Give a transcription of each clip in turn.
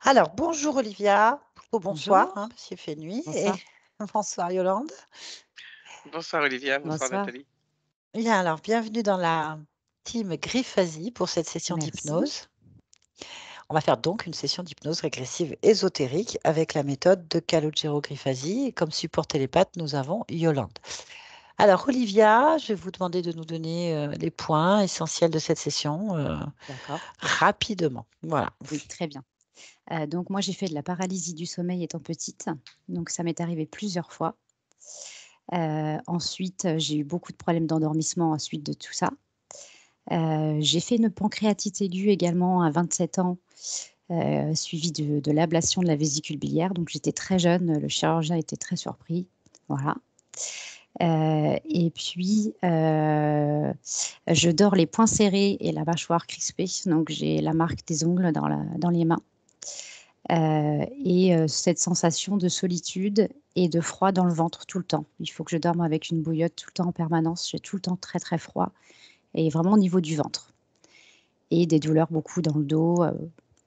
Alors, bonjour Olivia, ou bonsoir, Bonjour, parce qu'il fait nuit, et bonsoir. bonsoir Yolande. Bonsoir Olivia, bonsoir Bonsoir, Nathalie. Bien, alors, bienvenue dans la team Griffasie pour cette session merci. d'hypnose. On va faire donc une session d'hypnose régressive ésotérique avec la méthode de Calogero Griffasie. Et comme support télépathe, nous avons Yolande. Alors, Olivia, je vais vous demander de nous donner les points essentiels de cette session D'accord, rapidement. Voilà. oui, très bien. Donc moi, j'ai fait de la paralysie du sommeil étant petite, donc ça m'est arrivé plusieurs fois. Ensuite, j'ai eu beaucoup de problèmes d'endormissement à suite de tout ça. J'ai fait une pancréatite aiguë également à 27 ans, suivie de l'ablation de la vésicule biliaire, donc j'étais très jeune, le chirurgien était très surpris, voilà. Et puis, je dors les poings serrés et la mâchoire crispée, donc j'ai la marque des ongles dans les mains. Cette sensation de solitude et de froid dans le ventre tout le temps. Il faut que je dorme avec une bouillotte tout le temps en permanence. J'ai tout le temps très, très froid et vraiment au niveau du ventre et des douleurs beaucoup dans le dos,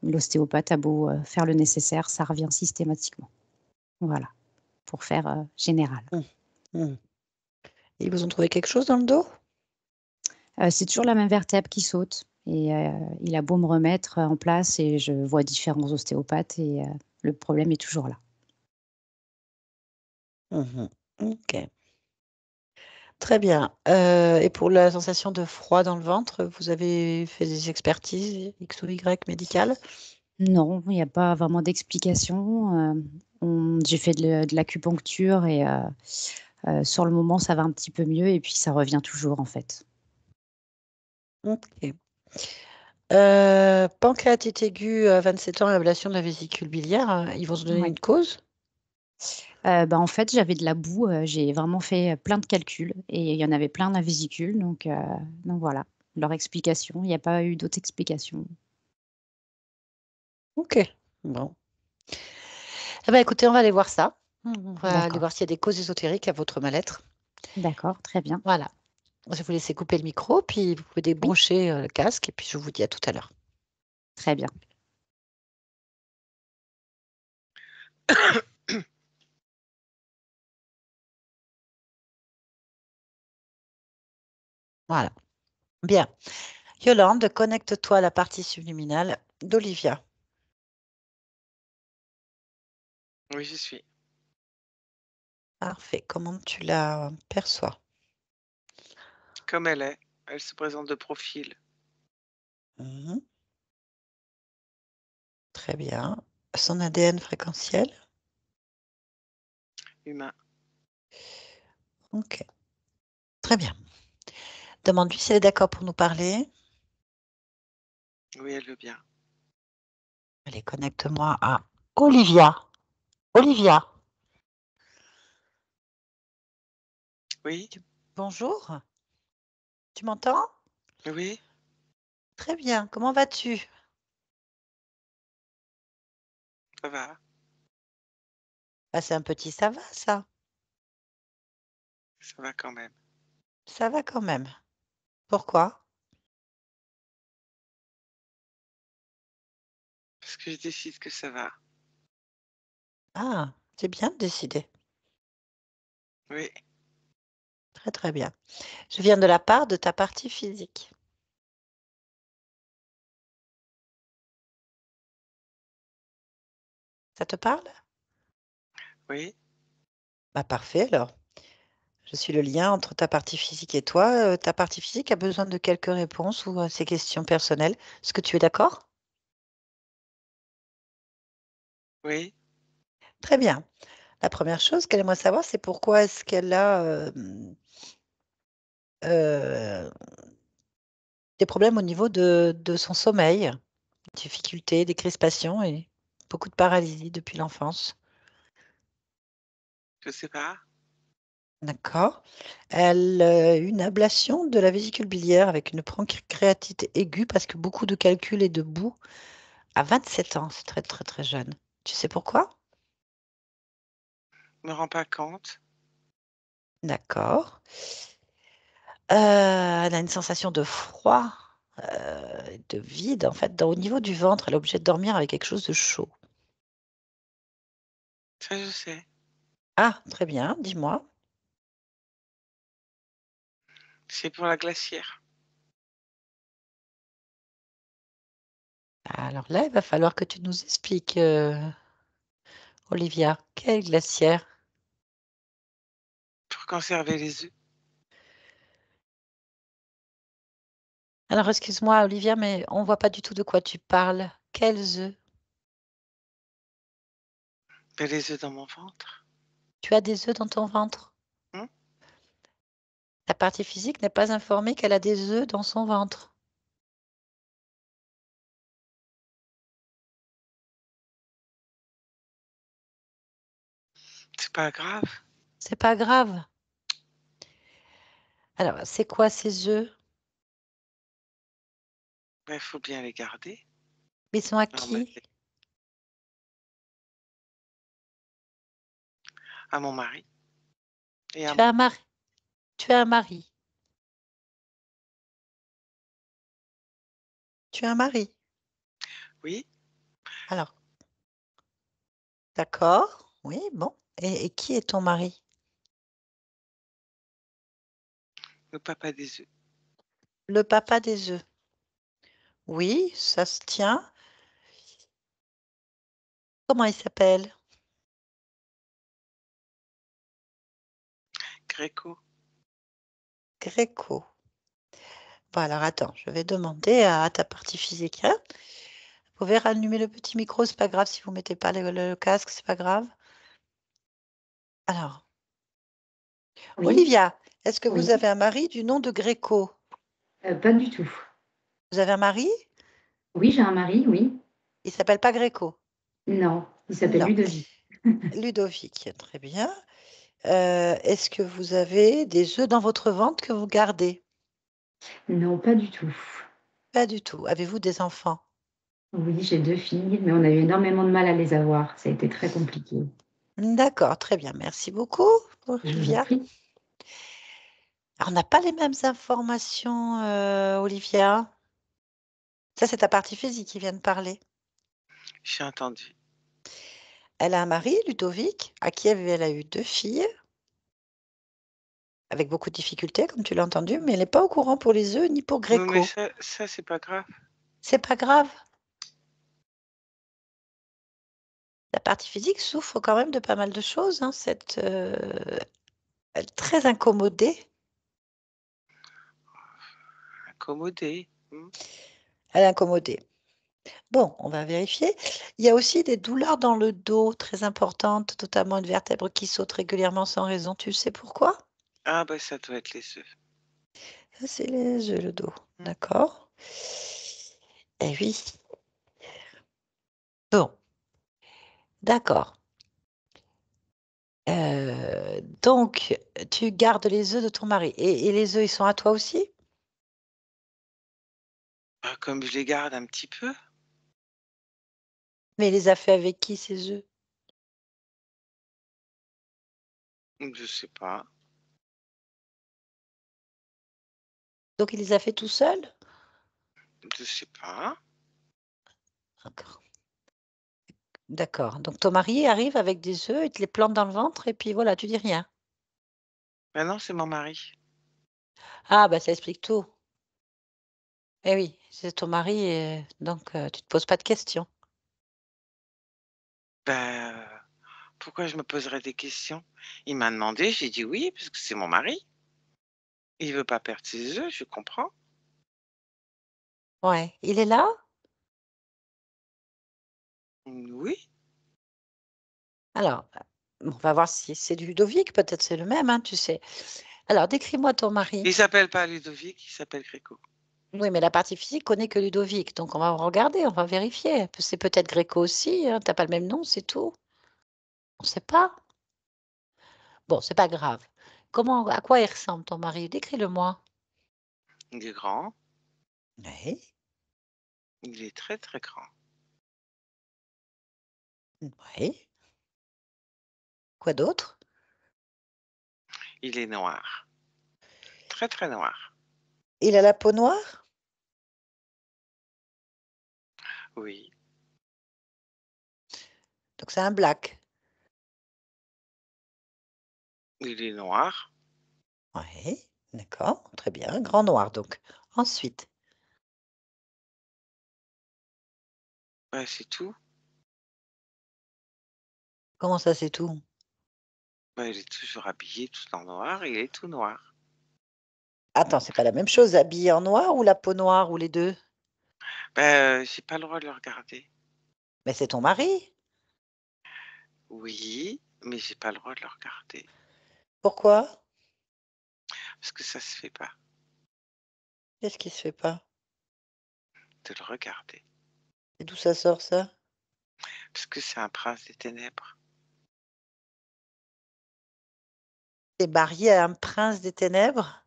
l'ostéopathe a beau, faire le nécessaire, ça revient systématiquement. Voilà, pour faire, général. Mmh. Ils vous ont trouvé quelque chose dans le dos? C'est toujours la même vertèbre qui saute et il a beau me remettre en place et je vois différents ostéopathes et le problème est toujours là. Mmh. OK. Très bien, et pour la sensation de froid dans le ventre, vous avez fait des expertises X ou Y médicales? Non, il y a pas vraiment d'explication, j'ai fait de l'acupuncture et sur le moment, ça va un petit peu mieux et puis ça revient toujours, en fait. OK. Pancréatite aiguë à 27 ans et ablation de la vésicule biliaire, ils vont se donner Ouais. une cause? En fait, j'avais de la boue, j'ai vraiment fait, plein de calculs et il y en avait plein dans la vésicule donc voilà, leur explication, il n'y a pas eu d'autres explications. OK, bon. Eh bah, écoutez, on va aller voir ça. On va aller D'accord, voir s'il y a des causes ésotériques à votre mal-être. d'accord, très bien. Voilà. Je vais vous laisser couper le micro, puis vous pouvez Oui, débrancher, le casque et puis je vous dis à tout à l'heure. très bien. Voilà. Bien. Yolande, connecte-toi à la partie subliminale d'Olivia. Oui, j'y suis. Parfait. Comment tu la perçois? Comme elle se présente de profil. Mmh. Très bien. Son ADN fréquentiel? Humain. OK. Très bien. Demande-lui si elle est d'accord pour nous parler. Oui, elle veut bien. Allez, connecte-moi à Olivia. Olivia. Oui, Bonjour, tu m'entends? oui, Très bien. Comment vas-tu? ça va. Bah, c'est un petit ça va ça. Ça va quand même. Ça va quand même. Pourquoi? Parce que je décide que ça va. Ah, c'est bien de décider. Oui, Très, très bien. Je viens de la part de ta partie physique. Ça te parle? oui. Bah, parfait alors. Je suis le lien entre ta partie physique et toi. Ta partie physique a besoin de quelques réponses ou à ces questions personnelles. Est-ce que tu es d'accord? Oui. Très bien. La première chose qu'elle aimerait savoir, c'est pourquoi est-ce qu'elle a, heu, des problèmes au niveau de son sommeil, difficultés, des crispations et beaucoup de paralysie depuis l'enfance. Je sais pas. D'accord. Elle, une ablation de la vésicule biliaire avec une pancréatite aiguë parce que beaucoup de calculs et de boue à 27 ans, c'est très, très, très jeune. Tu sais pourquoi? Je me rends pas compte. D'accord. Elle a une sensation de froid, de vide en fait, dans au niveau du ventre, elle est obligée de dormir avec quelque chose de chaud. Ça, je sais. Ah, très bien, dis-moi. C'est pour la glacière. Alors là, il va falloir que tu nous expliques, Olivia, quelle glacière? Pour conserver les œufs. Alors, excuse-moi, Olivia, mais on voit pas du tout de quoi tu parles. Quels œufs? Ben, les œufs dans mon ventre. Tu as des œufs dans ton ventre? Hmm. La partie physique n'est pas informée qu'elle a des œufs dans son ventre. C'est pas grave. C'est pas grave. Alors, c'est quoi ces œufs? Ben, il faut bien les garder. Ils sont à dans ma qui? tête. À mon mari et à Tu as un moi. mari. Tu as un mari. Tu as un mari. Oui, Alors, d'accord. Oui, bon. Et qui est ton mari? le papa des œufs. Le papa des œufs. Oui, ça se tient. Comment il s'appelle? Gréco. Gréco. Bon, alors attends, je vais demander à ta partie physique, hein. Vous pouvez rallumer le petit micro, c'est pas grave si vous mettez pas le casque, c'est pas grave. Alors, Oui, Olivia, est-ce que vous oui, avez un mari du nom de Gréco? pas du tout. Vous avez un mari? Oui, j'ai un mari, oui. Il s'appelle pas Gréco? Non, il s'appelle Non. Ludovic. Ludovic, très bien. Est-ce que vous avez des œufs dans votre ventre que vous gardez? Non, pas du tout. Pas du tout. Avez-vous des enfants? Oui, j'ai 2 filles, mais on a eu énormément de mal à les avoir. Ça a été très compliqué. D'accord, très bien. Merci beaucoup, Je vous en Olivia. prie. Alors, on n'a pas les mêmes informations, Olivia. Ça, c'est ta partie physique qui vient de parler. J'ai entendu. Elle a un mari, Ludovic, à qui elle a eu 2 filles, avec beaucoup de difficultés, comme tu l'as entendu, mais elle n'est pas au courant pour les œufs ni pour Oui, mais Gréco. ça c'est pas grave. C'est pas grave. La partie physique souffre quand même de pas mal de choses, hein, elle est très incommodée. Accommodé. Elle est incommodée. Bon, on va vérifier. Il y a aussi des douleurs dans le dos très importantes, notamment une vertèbre qui saute régulièrement sans raison. Tu sais pourquoi? Ah bah ça doit être les œufs. Ça, c'est les œufs, le dos. Mmh. D'accord. Eh oui. Bon, d'accord. Donc, tu gardes les œufs de ton mari et les œufs, ils sont à toi aussi? Bah, comme je les garde un petit peu, Mais il les a fait avec qui ces œufs? je sais pas. Donc il les a fait tout seul? Je sais pas. D'accord. D'accord. Donc ton mari arrive avec des œufs, il te les plante dans le ventre et puis voilà, tu dis rien? Bah non, c'est mon mari. Ah bah, ça explique tout. Eh oui, c'est ton mari et donc tu te poses pas de questions. Bah, pourquoi je me poserais des questions? Il m'a demandé, j'ai dit: «Oui» parce que c'est mon mari. Il veut pas perdre ses œufs, je comprends. Ouais, il est là? Oui, Alors, on va voir si c'est Ludovic, peut-être c'est le même, hein, tu sais? Alors décris-moi ton mari. il s'appelle pas Ludovic, il s'appelle Gréco. Oui, mais la partie physique connaît que Ludovic, donc on va regarder, on va vérifier. C'est peut-être Gréco aussi, hein, tu pas le même nom, c'est tout. On sait pas. Bon, c'est pas grave. À quoi il ressemble ton mari? Décris-le-moi. Il est grand, Oui, il est très, très grand. oui. Quoi d'autre? Il est noir, très, très noir. Il a la peau noire? Oui, Donc c'est un black. Il est noir. Oui, d'accord, très bien. Grand noir, donc. Ensuite, Ouais, c'est tout. comment ça, c'est tout? Bah, il est toujours habillé tout en noir, il est tout noir. Attends, c'est pas la même chose, habillé en noir ou la peau noire ou les deux? J'ai pas le droit de le regarder. Mais c'est ton mari. Oui, mais j'ai pas le droit de le regarder Pourquoi? parce que ça se fait pas Qu'est-ce qui se fait pas? de le regarder Et d'où ça sort ça? parce que c'est un prince des ténèbres. Tu marié à un prince des ténèbres?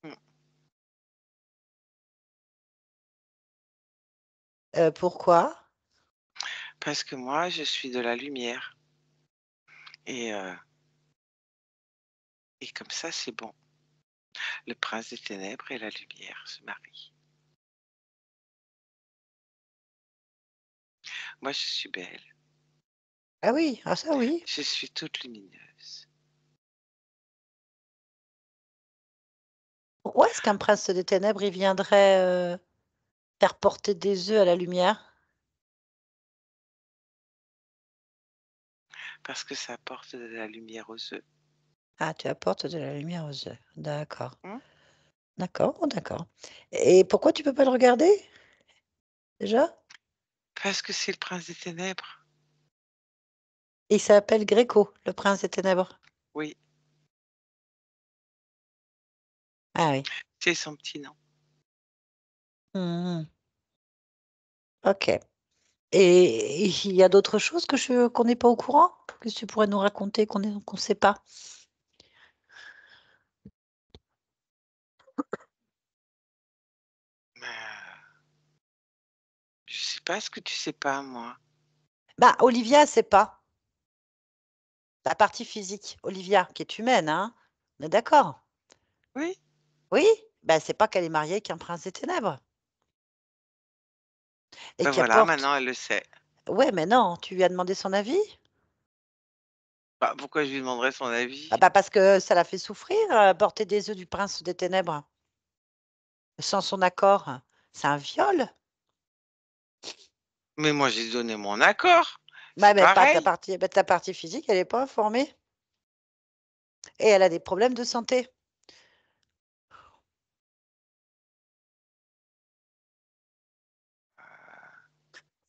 Mmh. Pourquoi? Parce que moi, je suis de la lumière et heu et comme ça, c'est bon. Le prince des ténèbres et la lumière se marient. Moi, je suis belle, Ah oui, ah ça oui. je suis toute lumineuse. Pourquoi est-ce qu'un prince des ténèbres, il viendrait, faire porter des œufs à la lumière? Parce que ça apporte de la lumière aux œufs. Ah, tu apportes de la lumière aux œufs. D'accord. Mmh. D'accord, d'accord. Et pourquoi tu peux pas le regarder, déjà? Parce que c'est le prince des ténèbres. Il s'appelle Gréco, le prince des ténèbres? Oui, Ah oui. c'est son petit nom. Mmh. OK. Et il y a d'autres choses qu'on n'est pas au courant? Que tu pourrais nous raconter qu'on sait pas? Mais je sais pas ce que tu sais pas, moi. Bah, Olivia sait pas. La partie physique. Olivia, qui est humaine, hein? On est d'accord? Oui, Oui? Bah, c'est pas qu'elle est mariée avec un prince des ténèbres et ben qui voilà, apporte maintenant elle le sait. ouais, mais non, tu lui as demandé son avis? Bah, pourquoi je lui demanderais son Ah avis? bah, parce que ça l'a fait souffrir, porter des œufs du prince des ténèbres, sans son accord. C'est un viol. Mais moi, j'ai donné mon accord, Bah, c'est mais pas pareil. ta partie physique, elle est pas informée et elle a des problèmes de santé.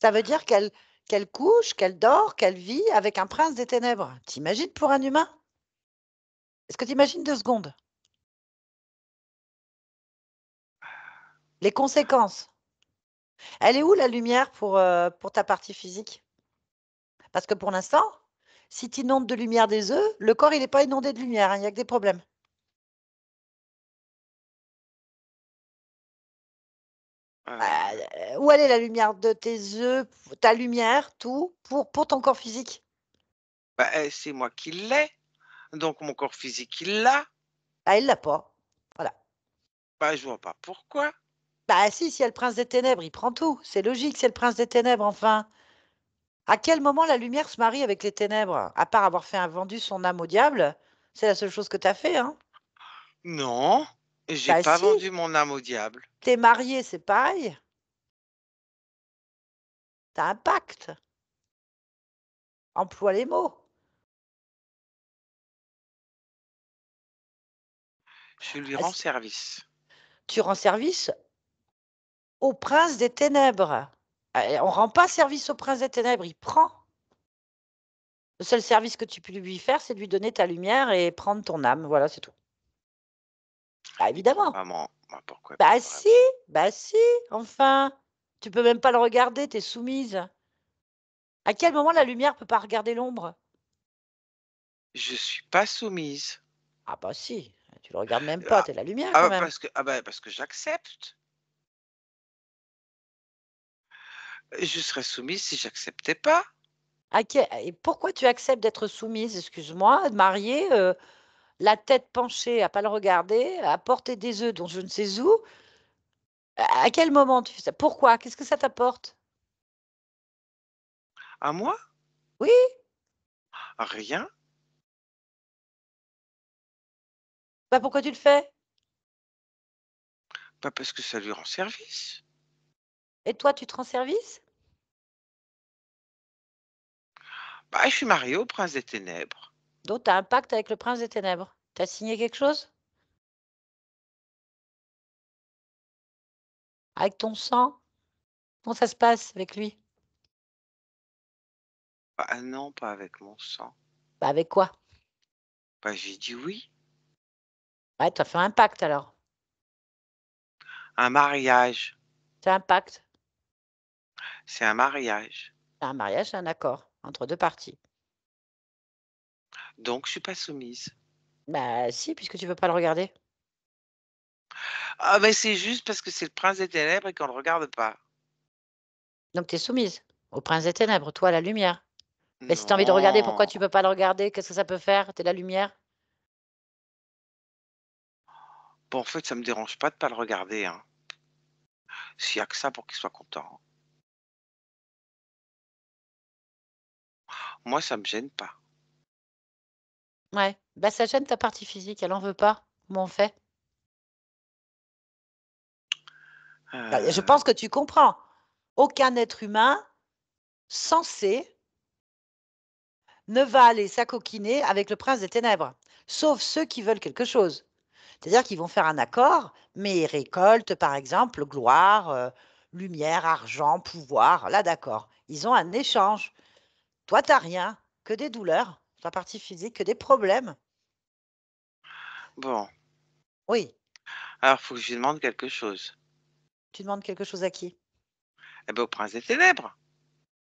Ça veut dire qu'elle couche, qu'elle dort, qu'elle vit avec un prince des ténèbres. Tu imagines pour un humain? Est-ce que tu imagines 2 secondes? Les conséquences. Elle est où la lumière pour ta partie physique? Parce que pour l'instant, si tu inondes de lumière des œufs, le corps il est pas inondé de lumière, hein, il y a que des problèmes. Heu, Où elle est la lumière de tes œufs, ta lumière, tout, pour ton corps physique? c'est moi qui l'ai, donc mon corps physique, il l'a. Ah, il l'a pas. Voilà. Bah, je vois pas pourquoi. Bah si, si il y a le prince des ténèbres, il prend tout. C'est logique, c'est le prince des ténèbres, enfin. À quel moment la lumière se marie avec les ténèbres? À part avoir vendu son âme au diable, c'est la seule chose que tu as fait, hein? Non, j'ai Bah pas si, vendu mon âme au diable. tu es marié, c'est pareil. Tu as un pacte. Emploie les mots. Je lui Ah rends s service. Tu rends service au prince des ténèbres. On rend pas service au prince des ténèbres, il prend. Le seul service que tu peux lui faire, c'est de lui donner ta lumière et prendre ton âme, voilà, c'est tout. Bah, Il prend évidemment. pas pourquoi il Bah prendrait si, bah si, enfin. Tu peux même pas le regarder, tu es soumise. À quel moment la lumière peut pas regarder l'ombre? je suis pas soumise. Ah bah si, tu le regardes même pas, Ah tu es la lumière quand même. parce que j'accepte. Je serais soumise si j'acceptais pas. Et pourquoi tu acceptes d'être soumise, excuse-moi, mariée, la tête penchée à pas le regarder, à porter des œufs dont je ne sais où? À quel moment tu fais ça? Pourquoi? Qu'est-ce que ça t'apporte? À moi? Oui, Rien. Bah, pourquoi tu le fais? Pas parce que ça lui rend service. Et toi, tu te rends service? Bah, je suis mariée au prince des ténèbres. Donc tu as un pacte avec le prince des ténèbres. Tu as signé quelque chose? Avec ton sang? Comment ça se passe avec lui? Bah, non, pas avec mon sang. Bah, avec quoi? Bah, j'ai dit oui. Ouais, tu as fait un pacte alors. Un mariage, C'est un pacte. c'est un mariage. C'est un mariage, c'est un accord entre 2 parties. Donc je suis pas soumise. Bah, si, puisque tu veux pas le regarder. Ah, mais c'est juste parce que c'est le prince des ténèbres et qu'on le regarde pas. Donc tu es soumise au prince des ténèbres, toi, la lumière. Mais si tu as envie de regarder, pourquoi Non. tu peux pas le regarder? Qu'est-ce que ça peut faire? Tu es la lumière? Bon, en fait, ça me dérange pas de pas le regarder, hein. S'il y a que ça pour qu'il soit content. Moi, ça me gêne pas. Ouais. Bah, ça gêne ta partie physique, elle en veut pas. Comment on fait? Bah, je Heu, pense que tu comprends. Aucun être humain censé ne va aller s'acoquiner avec le prince des ténèbres, sauf ceux qui veulent quelque chose. C'est-à-dire qu'ils vont faire un accord, mais ils récoltent, par exemple, gloire, lumière, argent, pouvoir. Là, d'accord. Ils ont un échange. Toi, tu as rien, que des douleurs, ta partie physique, que des problèmes. bon, Oui, alors faut que je lui demande quelque chose. tu demandes quelque chose à qui? Eh ben, au prince des ténèbres.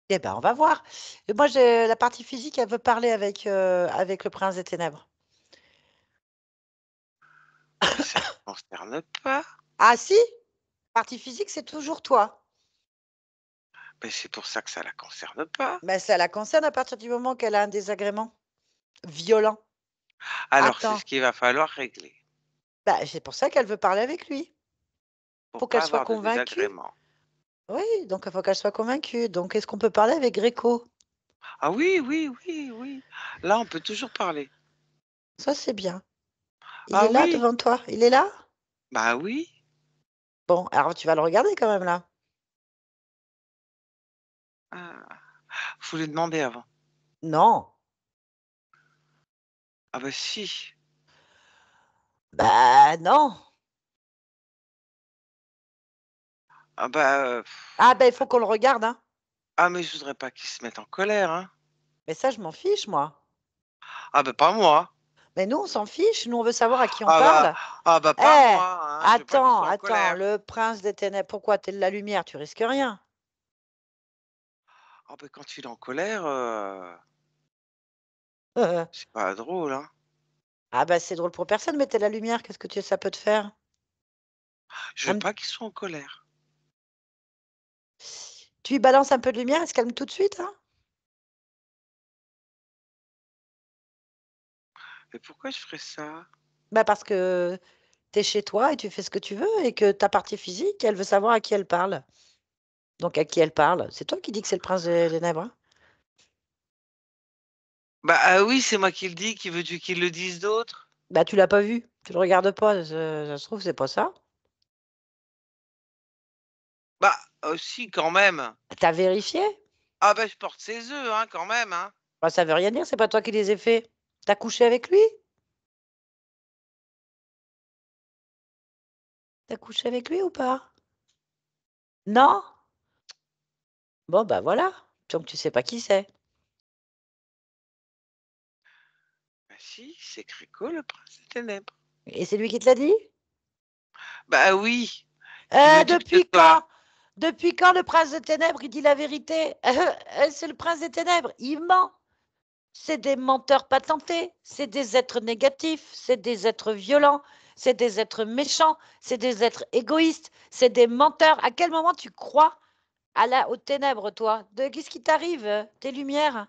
Eh ben, on va voir. Et moi, j'ai la partie physique, elle veut parler avec le prince des ténèbres. Mais ça ne me concerne pas. Ah si? Partie physique, c'est toujours toi. Mais c'est pour ça que ça la concerne pas. Mais ça la concerne à partir du moment qu'elle a un désagrément violent. Alors c'est ce Attends, qu'il va falloir régler bah, c'est pour ça qu'elle veut parler avec lui. pour Faut qu'elle pas soit avoir de convaincue. désagrément. Oui, donc il faut qu'elle soit convaincue. Donc est-ce qu'on peut parler avec Gréco? Ah oui, oui, oui, oui. Là, on peut toujours parler. Ça, c'est bien. Il Ah est là oui, devant toi? Il est là? bah oui. Bon, alors tu vas le regarder quand même là? Ah, faut lui demander avant. Non. Ah bah si. Bah non. Ah bah, Ah ben il faut qu'on le regarde, hein. ah mais je voudrais pas qu'il se mette en colère, hein. Mais ça, je m'en fiche, moi. Ah bah pas moi. Mais nous, on s'en fiche. Nous, on veut savoir à qui on Ah bah parle. ah bah pas Eh, moi, hein. Je veux pas qu'il attends, soit en attends, colère. le prince des ténèbres, pourquoi? Tu es de la lumière, tu risques rien. Ah bah quand il est en colère, c'est pas drôle, hein. Ah bah c'est drôle pour personne, mais tu es la lumière, qu'est-ce que ça peut te faire? Je veux Un pas qu'il soit en colère. Tu lui balances un peu de lumière, elle se calme tout de suite, hein? Mais pourquoi je ferais ça? Bah, parce que tu es chez toi et tu fais ce que tu veux et que ta partie physique, elle veut savoir à qui elle parle. Donc à qui elle parle? C'est toi qui dis que c'est le prince des ténèbres, hein? Bah, oui, c'est moi qui le dis, qui veux-tu qu'il le dise d'autre? Bah, tu l'as pas vu, tu le regardes pas, ça se trouve, c'est pas ça. Bah, si quand même. Tu as vérifié? Ah bah, je porte ses œufs, hein, quand même, hein. Bah, ça veut rien dire, c'est pas toi qui les ai faits. Tu as couché avec lui? Tu as couché avec lui ou pas? Non? Bon, bah, voilà, donc tu sais pas qui c'est. Bah si, c'est Gréco, le prince des ténèbres. Et c'est lui qui te l'a dit? Bah oui, qui veux-tu que ce Depuis soit? quand? Depuis quand le prince des ténèbres, il dit la vérité? C'est le prince des ténèbres, il ment. C'est des menteurs patentés, c'est des êtres négatifs, c'est des êtres violents, c'est des êtres méchants, c'est des êtres égoïstes, c'est des menteurs. À quel moment tu crois aux ténèbres, toi? Qu'est-ce qui t'arrive? Tes lumières?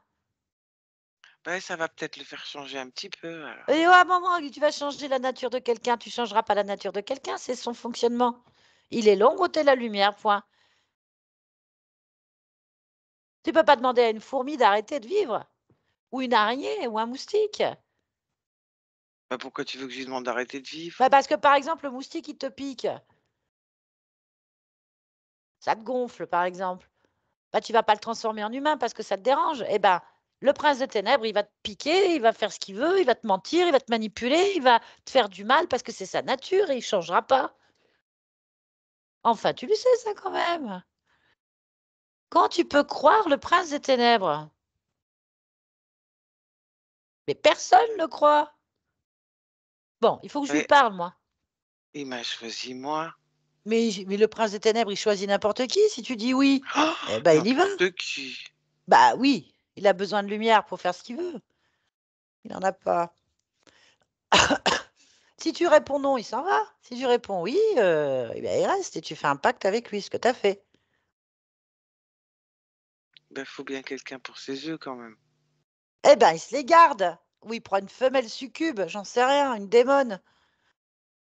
Bah, ça va peut-être le faire changer un petit peu alors. Et à un moment, tu vas changer la nature de quelqu'un, tu changeras pas la nature de quelqu'un, c'est son fonctionnement. Il est l'ombre ou t'es la lumière, point. Tu peux pas demander à une fourmi d'arrêter de vivre, ou une araignée, ou un moustique. Bah, pourquoi tu veux que je lui demande d'arrêter de vivre? Bah, parce que, par exemple, le moustique, il te pique. Ça te gonfle, par exemple. Bah, tu vas pas le transformer en humain parce que ça te dérange. Eh ben, le prince de ténèbres, il va te piquer, il va faire ce qu'il veut, il va te mentir, il va te manipuler, il va te faire du mal parce que c'est sa nature et il changera pas. Enfin, tu le sais ça quand même. Quand tu peux croire le prince des ténèbres? Mais personne ne croit. Bon, il faut que je lui Ouais, parle, moi. il m'a choisi moi. Mais le prince des ténèbres, il choisit n'importe qui. Si tu dis oui, Oh, eh ben, il y va. n'importe qui. Bah oui, il a besoin de lumière pour faire ce qu'il veut. Il n'en a pas. Si tu réponds non, il s'en va. Si tu réponds oui, eh bien, il reste et tu fais un pacte avec lui, ce que tu as fait. Bah, faut bien quelqu'un pour ses œufs quand même. Eh ben, il se les garde. Ou il prend une femelle succube, j'en sais rien, une démone.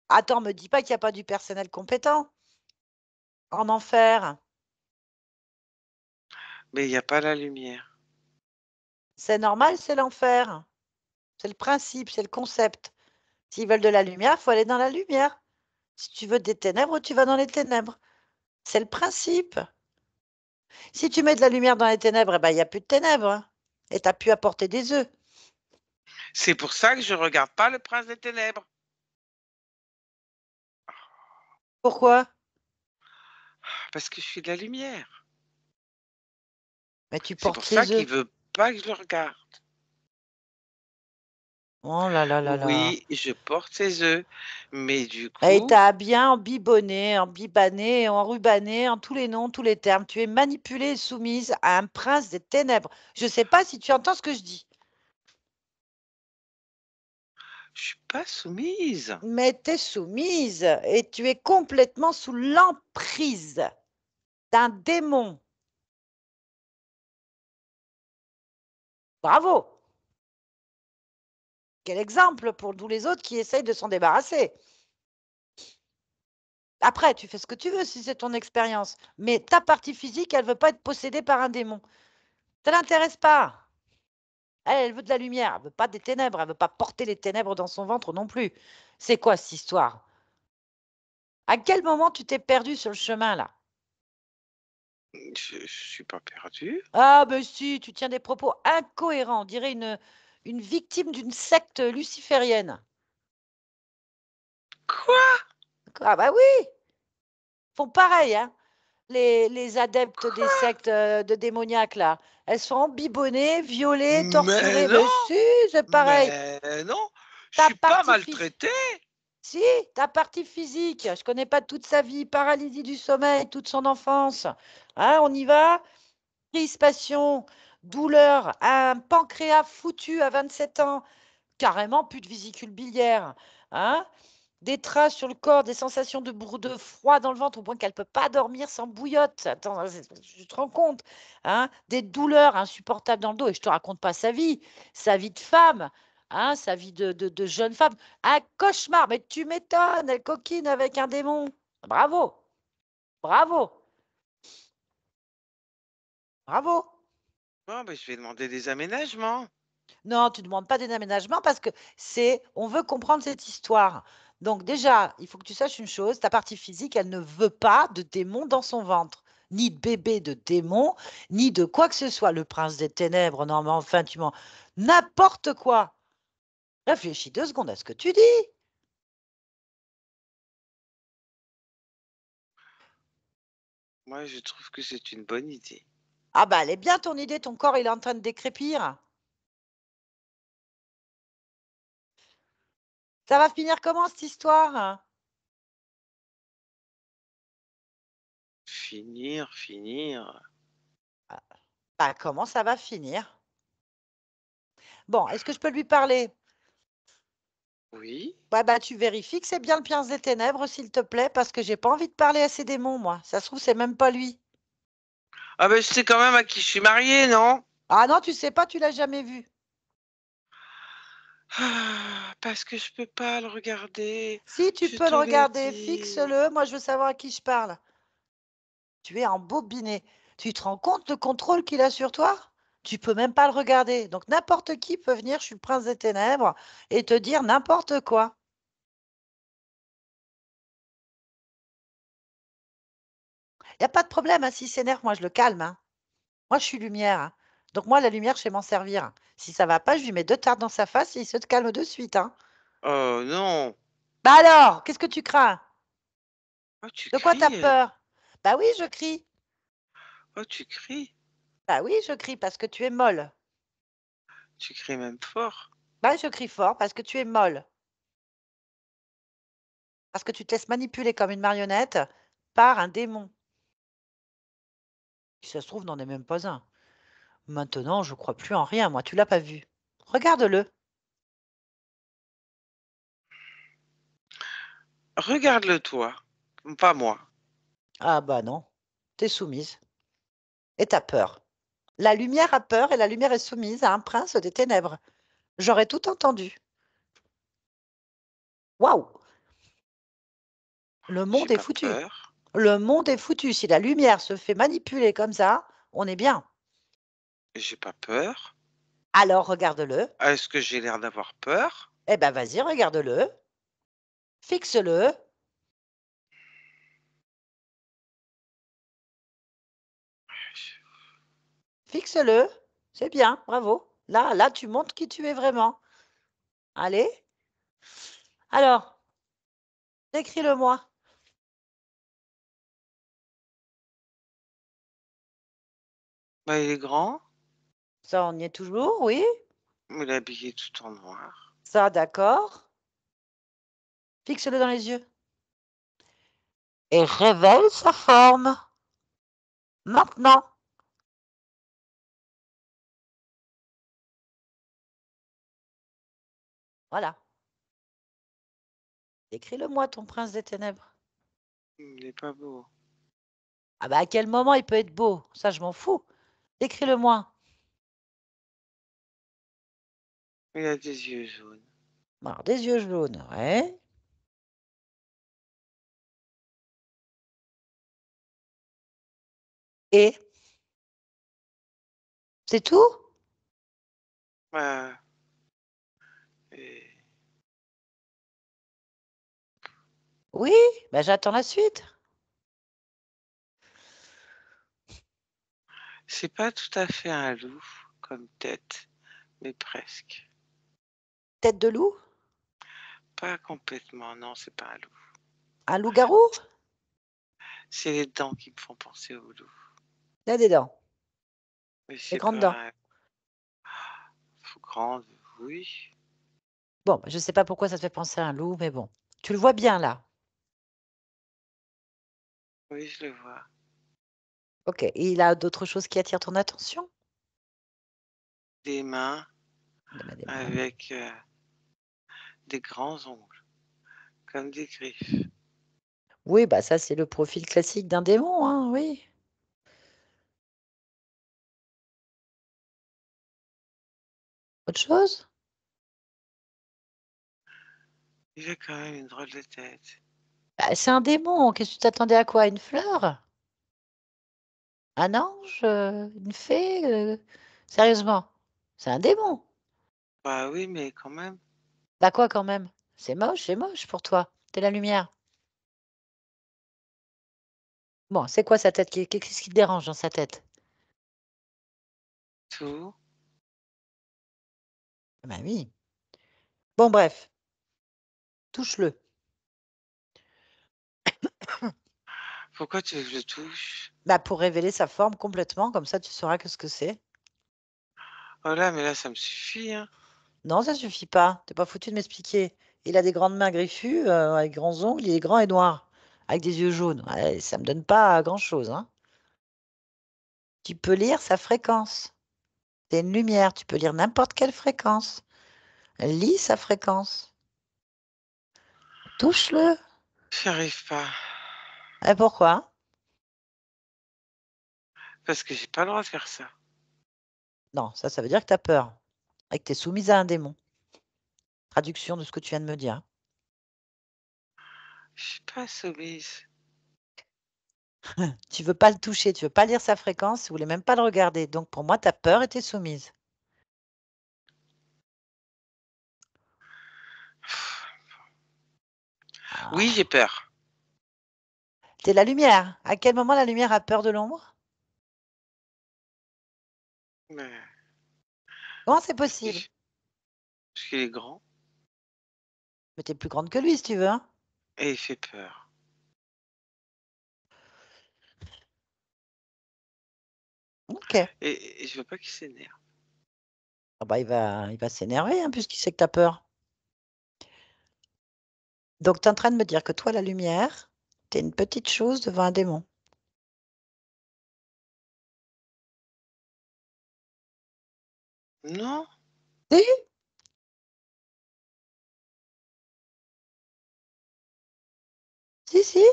Attends, me dis pas qu'il n'y a pas du personnel compétent en enfer. Mais il y a pas la lumière. C'est normal, c'est l'enfer. C'est le principe, c'est le concept. S'ils veulent de la lumière, il faut aller dans la lumière. Si tu veux des ténèbres, tu vas dans les ténèbres. C'est le principe. Si tu mets de la lumière dans les ténèbres, eh ben, il n'y a plus de ténèbres, hein. Et tu as pu apporter des œufs. C'est pour ça que je regarde pas le prince des ténèbres. Pourquoi? Parce que je suis de la lumière. Mais tu C'est pour portes ça les œufs. qu'il veut pas que je le regarde. Oh là là là là. Oui, je porte ses œufs, mais du Et coup, t'as bien embibonné, embibané, enrubané, en tous les noms, tous les termes. Tu es manipulée et soumise à un prince des ténèbres. Je ne sais pas si tu entends ce que je dis, je suis pas soumise. mais tu es soumise et tu es complètement sous l'emprise d'un démon. Bravo! Quel exemple pour tous les autres qui essayent de s'en débarrasser. Après, tu fais ce que tu veux si c'est ton expérience, mais ta partie physique, elle ne veut pas être possédée par un démon. Ça ne l'intéresse pas. Elle veut de la lumière, elle veut pas des ténèbres, elle veut pas porter les ténèbres dans son ventre non plus. C'est quoi cette histoire? À quel moment tu t'es perdu sur le chemin là? Je suis pas perdue. Ah ben si, tu tiens des propos incohérents, on dirait une victime d'une secte luciférienne. Quoi? Ah bah oui, ils font pareil, hein. Les adeptes des Quoi? sectes de démoniaques là, elles sont embibonnées, violées, Mais torturées. non, Ben si, c'est pareil. mais non, je Ta suis pas partie physique. maltraitée. Si, ta partie physique, je connais pas toute sa vie, paralysie du sommeil, toute son enfance. Hein, on y va? Crispation, douleur, un pancréas foutu à 27 ans, carrément plus de vésicule biliaire. Hein? Des traces sur le corps, des sensations de froid dans le ventre, au point qu'elle ne peut pas dormir sans bouillotte. Attends, tu te rends compte? Hein? Des douleurs insupportables dans le dos. Et je ne te raconte pas sa vie de femme, hein? Sa vie de jeune femme. Un cauchemar. Mais tu m'étonnes, elle coquine avec un démon. Bravo, bravo, bravo. Bon, ben, je vais demander des aménagements. Non, tu ne demandes pas d'aménagement parce que on veut comprendre cette histoire. Donc déjà, il faut que tu saches une chose, ta partie physique, elle ne veut pas de démon dans son ventre, ni de bébé de démon, ni de quoi que ce soit. Le prince des ténèbres, non mais enfin, tu m'en... N'importe quoi. Réfléchis 2 secondes à ce que tu dis. Moi, je trouve que c'est une bonne idée. Ah bah, elle est bien ton idée, ton corps, il est en train de décrépir. Ça va finir comment cette histoire? Finir. Bah, comment ça va finir? Bon, est-ce que je peux lui parler? Oui. Bah, tu vérifies que c'est bien le prince des ténèbres, s'il te plaît, parce que j'ai pas envie de parler à ces démons, moi. Ça se trouve, c'est même pas lui. Ah ben, je sais quand même à qui je suis mariée, non? Ah non, tu sais pas, tu l'as jamais vu. Ah, parce que je peux pas le regarder. Si tu Je peux te le l'ai regarder, dit. fixe-le. Moi, je veux savoir à qui je parle. Tu es embobiné. Tu te rends compte le contrôle qu'il a sur toi? Tu peux même pas le regarder. Donc n'importe qui peut venir, je suis le prince des ténèbres, et te dire n'importe quoi. Il n'y a pas de problème, hein, s'il s'énerve, moi je le calme, hein. Moi je suis lumière, hein. Donc moi la lumière, je sais m'en servir. Si ça va pas, je lui mets 2 tartes dans sa face et il se calme de suite, hein. Oh non! Bah alors, qu'est-ce que tu crains? Oh, tu De quoi tu as cries? peur? Bah oui, je crie. Oh, tu cries? Bah oui, je crie parce que tu es molle. Tu cries même fort. Bah je crie fort parce que tu es molle. Parce que tu te laisses manipuler comme une marionnette par un démon. Si ça se trouve, n'en est même pas un. Maintenant, je crois plus en rien, moi, tu l'as pas vu. Regarde-le. Regarde-le toi, pas moi. Ah bah non, t'es soumise. Et t'as peur. La lumière a peur et la lumière est soumise à un prince des ténèbres. J'aurais tout entendu. Waouh! Le J'ai monde est pas foutu. peur. Le monde est foutu. Si la lumière se fait manipuler comme ça, on est bien. J'ai pas peur. Alors regarde-le. Est-ce que j'ai l'air d'avoir peur? Eh ben vas-y, regarde-le. Fixe-le. Fixe-le. C'est bien, bravo. Là, tu montres qui tu es vraiment. Allez. Alors, décris-le-moi. Bah, il est grand, Ça, on y est toujours, oui. il est habillé tout en noir. Ça, d'accord. Fixe-le dans les yeux. Et révèle sa forme. Maintenant. Voilà. Décris-le-moi, ton prince des ténèbres. Il est pas beau. Ah bah à quel moment il peut être beau? Ça, je m'en fous. Décris-le-moi. Il a des yeux jaunes. Alors, des yeux jaunes, ouais. Et c'est tout? Bah, et Oui, bah j'attends la suite. c'est pas tout à fait un loup comme tête, mais presque. Tête de loup? Pas complètement, non, c'est pas un loup. Un loup-garou? C'est les dents qui me font penser au loup. Il a des dents, Mais des c'est grandes dents. pas grand, oui. Bon, bah, je ne sais pas pourquoi ça te fait penser à un loup, mais bon. Tu le vois bien là. Oui, je le vois. Ok. Et il a d'autres choses qui attirent ton attention? Des mains Des mains. avec des grands ongles, comme des griffes. Oui, bah ça, c'est le profil classique d'un démon, hein, oui. Autre chose? Il a quand même une drôle de tête. Bah, c'est un démon. Qu'est-ce que tu t'attendais à quoi? Une fleur? Un ange? Une fée? Sérieusement? C'est un démon. Bah oui, mais quand même. Bah quoi quand même? C'est moche pour toi. T'es la lumière. Bon, c'est quoi sa tête? Qu'est-ce qui te dérange dans sa tête? Tout. Ah bah oui. Bon, bref, touche-le. Pourquoi tu veux que je le touche? Bah, pour révéler sa forme complètement, comme ça tu sauras que ce que c'est. Oh là, mais là, ça me suffit, hein. Non, ça suffit pas. T'es pas foutu de m'expliquer. Il a des grandes mains griffues, avec grands ongles, il est grand et noir, avec des yeux jaunes. Ouais, ça me donne pas grand-chose, hein. Tu peux lire sa fréquence. C'est une lumière, tu peux lire n'importe quelle fréquence. Lis sa fréquence. Touche-le. J'y arrive pas. Et pourquoi? Parce que j'ai pas le droit de faire ça. Non, ça veut dire que tu as peur et que tu es soumise à un démon. Traduction de ce que tu viens de me dire. Je suis pas soumise. Tu veux pas le toucher, tu veux pas lire sa fréquence, tu voulais même pas le regarder. Donc, pour moi, ta peur était soumise. Oui, Ah. j'ai peur. T'es la lumière. À quel moment la lumière a peur de l'ombre? Mais Comment c'est parce possible? qu'il parce qu'il est grand Mais t'es plus grande que lui, si tu veux, hein. et il fait peur. Ok. Et je veux pas qu'il s'énerve. Ah bah, il va s'énerver, hein, puisqu'il sait que t'as peur. Donc, tu es en train de me dire que toi, la lumière, t'es une petite chose devant un démon. Non, Si, si, si.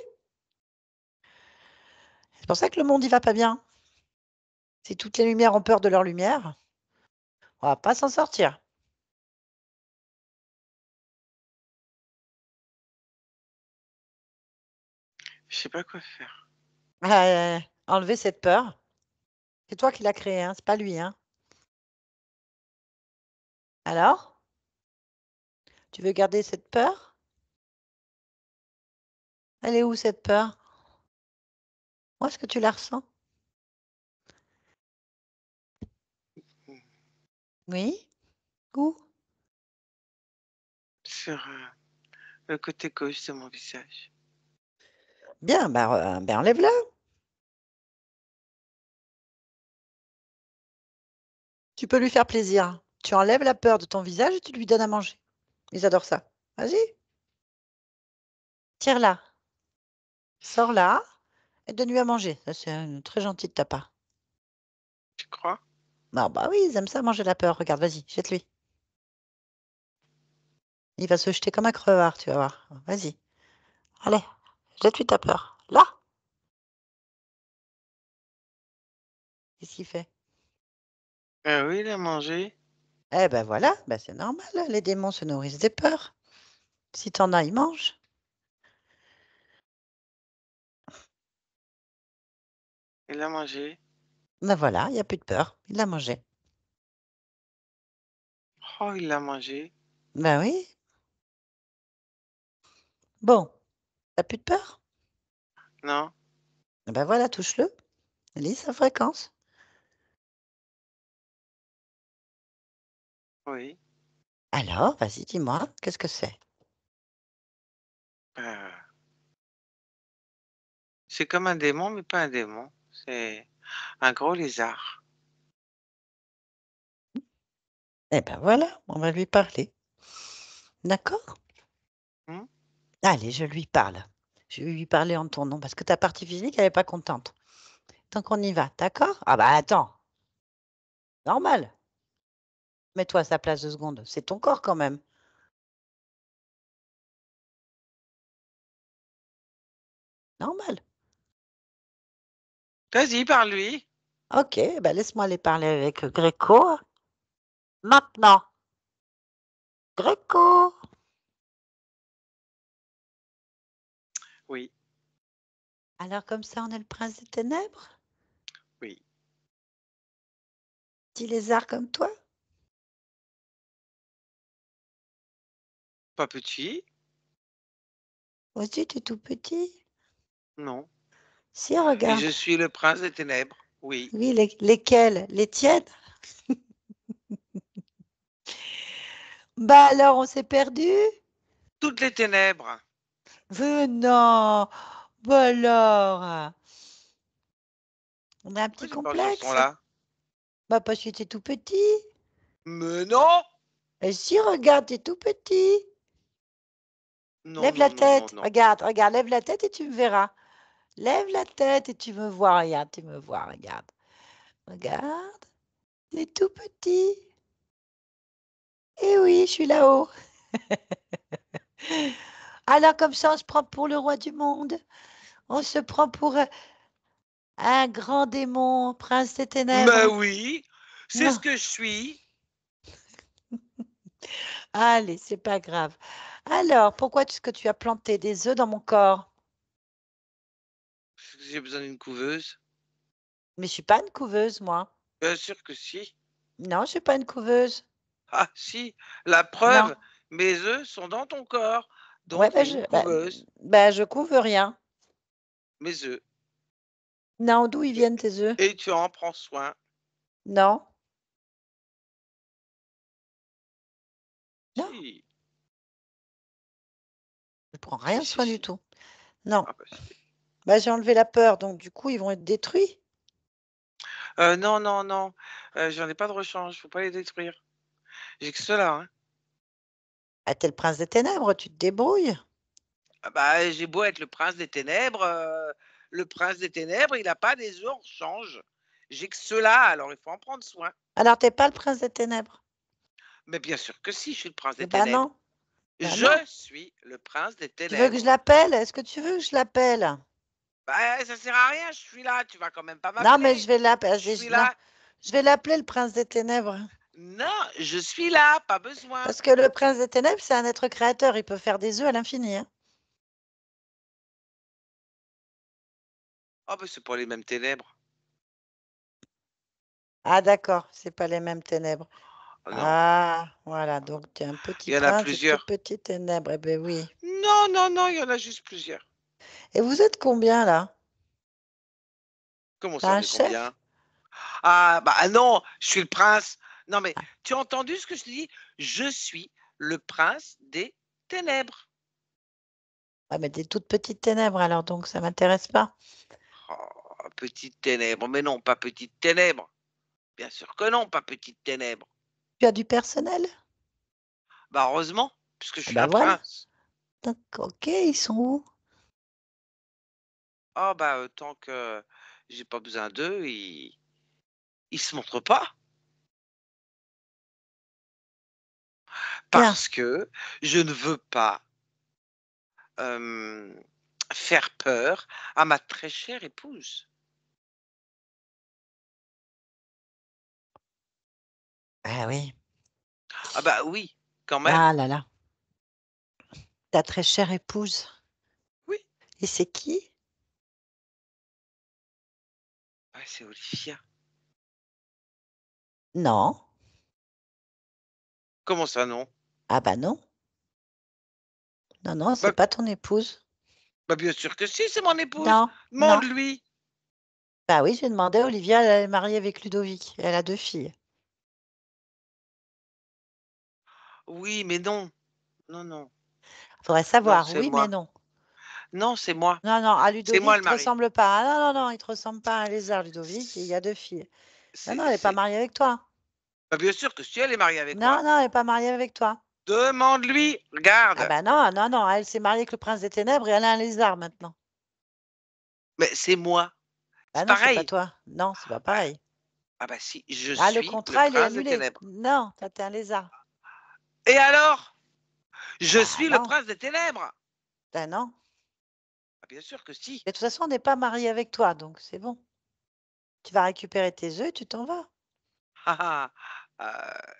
C'est pour ça que le monde, il va pas bien. Si toutes les lumières ont peur de leur lumière, on va pas s'en sortir. je sais pas quoi faire. Enlever cette peur. C'est toi qui l'as créée, hein, c'est pas lui, hein. Alors, tu veux garder cette peur? Elle est où cette peur? Où est-ce que tu la ressens? Oui? Où? Sur, le côté gauche de mon visage. Bien, bah, ben enlève-la. Tu peux lui faire plaisir. Tu enlèves la peur de ton visage et tu lui donnes à manger. Ils adorent ça. Vas-y, tire-la. Sors-la et donne-lui à manger. Ça, c'est très gentil de ta part. Tu crois? Ah bah oui, ils aiment ça, manger la peur. Regarde, vas-y, jette-lui. Il va se jeter comme un crevard, tu vas voir. Vas-y. Allez, jette-lui ta peur. Là, qu'est-ce qu'il fait? Oui, il a mangé. Eh ben voilà, ben c'est normal. Les démons se nourrissent des peurs. Si t'en as, ils mangent. Il a mangé. Ben voilà, il n'y a plus de peur. Il l'a mangé. Oh, il l'a mangé. Ben oui. Bon, t'as plus de peur? Non, Ben voilà, touche-le. Lis sa fréquence. oui. Alors, vas-y, dis-moi, qu'est-ce que c'est? Heu, c'est comme un démon, mais pas un démon. C'est un gros lézard. Eh ben voilà, on va lui parler. D'accord? Mmh. Allez, je lui parle. Je vais lui parler en ton nom parce que ta partie physique, elle est pas contente. Donc on y va, d'accord? Ah bah attends, normal. Mets-toi à sa place 2 secondes. C'est ton corps quand même. Normal. Vas-y, parle-lui. OK, bah laisse-moi aller parler avec Gréco. Maintenant. Gréco. Oui, Alors comme ça, on est le prince des ténèbres? oui. Petit lézard comme toi? Pas petit? Aussi, tu es tout petit? Non. Si, Et regarde. je suis le prince des ténèbres. Oui. Oui, lesquels? Les tiennes? Bah alors, on s'est perdu? Toutes les ténèbres. Non! Bah alors! On a un Pourquoi petit j'ai pas ce complexe? son-là? Bah parce que tu es tout petit. Mais non! Et si, regarde, tu es tout petit. Non, Lève la non, non, non, tête. non. Regarde, regarde, lève la tête et tu me verras. Lève la tête et tu me vois. Regarde, tu me vois, regarde. Regarde, tu es tout petit. Eh oui, je suis là-haut. Alors comme ça, on se prend pour le roi du monde. On se prend pour un grand démon, prince des Mais ténèbres. oui, c'est Non, ce que je suis. allez, c'est pas grave. Alors, pourquoi est-ce que tu as planté des œufs dans mon corps? J'ai besoin d'une couveuse. Mais je suis pas une couveuse, moi. Bien sûr que si. Non, je suis pas une couveuse. Ah si, la Non. preuve, mes œufs sont dans ton corps, Ouais, donc tu es une couveuse. je couve rien. Mes œufs. Non, d'où ils viennent tes œufs? Et tu en prends soin. Non. Non, Si. je prends rien Si, soin du si. tout. Non. Ah bah si. J'ai enlevé la peur, donc du coup, ils vont être détruits. Non, non, non. J'en ai pas de rechange, faut pas les détruire. J'ai que cela, hein. Ah, t'es le prince des ténèbres, tu te débrouilles. Ah bah, j'ai beau être le prince des ténèbres, il a pas des œufs en rechange. J'ai que cela, alors il faut en prendre soin. Alors, t'es pas le prince des ténèbres. Mais bien sûr que si, je suis le prince des Eh ben ténèbres. non. Ben Je non. suis le prince des Tu veux que je ténèbres. l'appelle? Est-ce que tu veux que je l'appelle? Bah, ça sert à rien, je suis là, tu vas quand même pas Non, mais m'appeler. je vais l'appeler. Je suis Non, là. je vais l'appeler le prince des ténèbres. Non, je suis là, pas besoin. Parce que le prince des ténèbres, c'est un être créateur. Il peut faire des œufs à l'infini. Hein. Oh, bah, c'est pas les mêmes ténèbres. Ah, d'accord. C'est pas les mêmes ténèbres. Oh, non, Ah, voilà. Donc, tu es un petit il y en a prince de toutes plusieurs. petites ténèbres. Eh bien, oui. Non, non, non, il y en a juste plusieurs. Et vous êtes combien, là? Comment T'as ça, on un est chef? combien? Ah, bah non, je suis le prince. Non, mais tu as entendu ce que je te dis? Je suis le prince des ténèbres. Ah, mais des toutes petites ténèbres, alors, donc ça m'intéresse pas. Oh, petite ténèbre. Mais non, pas petite ténèbre. Bien sûr que non, pas petite ténèbre. Tu as du personnel? Bah, heureusement, puisque je Ah suis bah un voilà. prince. D'accord, ok, ils sont où? Ah, bah, tant que j'ai pas besoin d'eux, ils se montrent pas. Bien. Parce que je ne veux pas faire peur à ma très chère épouse. Ah oui. Ah bah oui, quand même. Ah là là. Ta très chère épouse. Oui, Et c'est qui? ouais, c'est Olivia. Non. Comment ça, non? Ah bah non. Non, non, c'est Bah, pas ton épouse. bah bien sûr que si, c'est mon épouse. Non, non. Demande-lui. Bah oui, j'ai demandé à Olivia, elle est mariée avec Ludovic. Elle a 2 filles. Oui, mais non. Non, non. Faudrait Non, savoir, c'est oui, mais moi. non. Non, c'est moi. Non, non, à C'est Ludovic, moi il le te mari. ressemble pas. Ah non, non, non, il te ressemble pas à un lézard, Ludovic, et il y a 2 filles. Non, non, elle est pas C'est... mariée avec toi. Bah bien sûr que si elle est mariée avec Non, moi. non, elle est pas mariée avec toi. Demande-lui. Ah Regarde. bah non, non, non, elle s'est mariée avec le prince des ténèbres et elle a un lézard maintenant. Mais c'est moi. Bah C'est non, c'est pas pareil. toi. Non, c'est pas Ah, pareil. ah bah si, je Ah, le suis le contrat, il est prince des annulé. ténèbres. Non, toi, t'es un lézard. Et alors? Je Bah suis le non, prince des ténèbres. bah non. Ah, bien sûr que si. Mais de toute façon, on n'est pas marié avec toi, donc c'est bon. Tu vas récupérer tes œufs et tu t'en vas. Ah,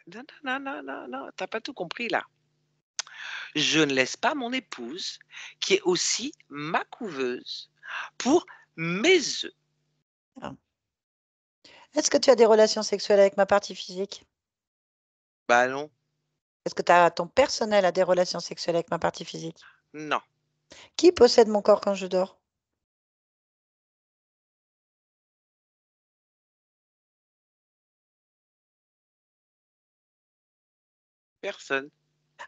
non, non, non, non, non, non, t'as pas tout compris là. Je ne laisse pas mon épouse, qui est aussi ma couveuse, pour mes œufs. Ah. Est-ce que tu as des relations sexuelles avec ma partie physique? Bah non, Est-ce que ton personnel a des relations sexuelles avec ma partie physique? non, Qui possède mon corps quand je dors? personne,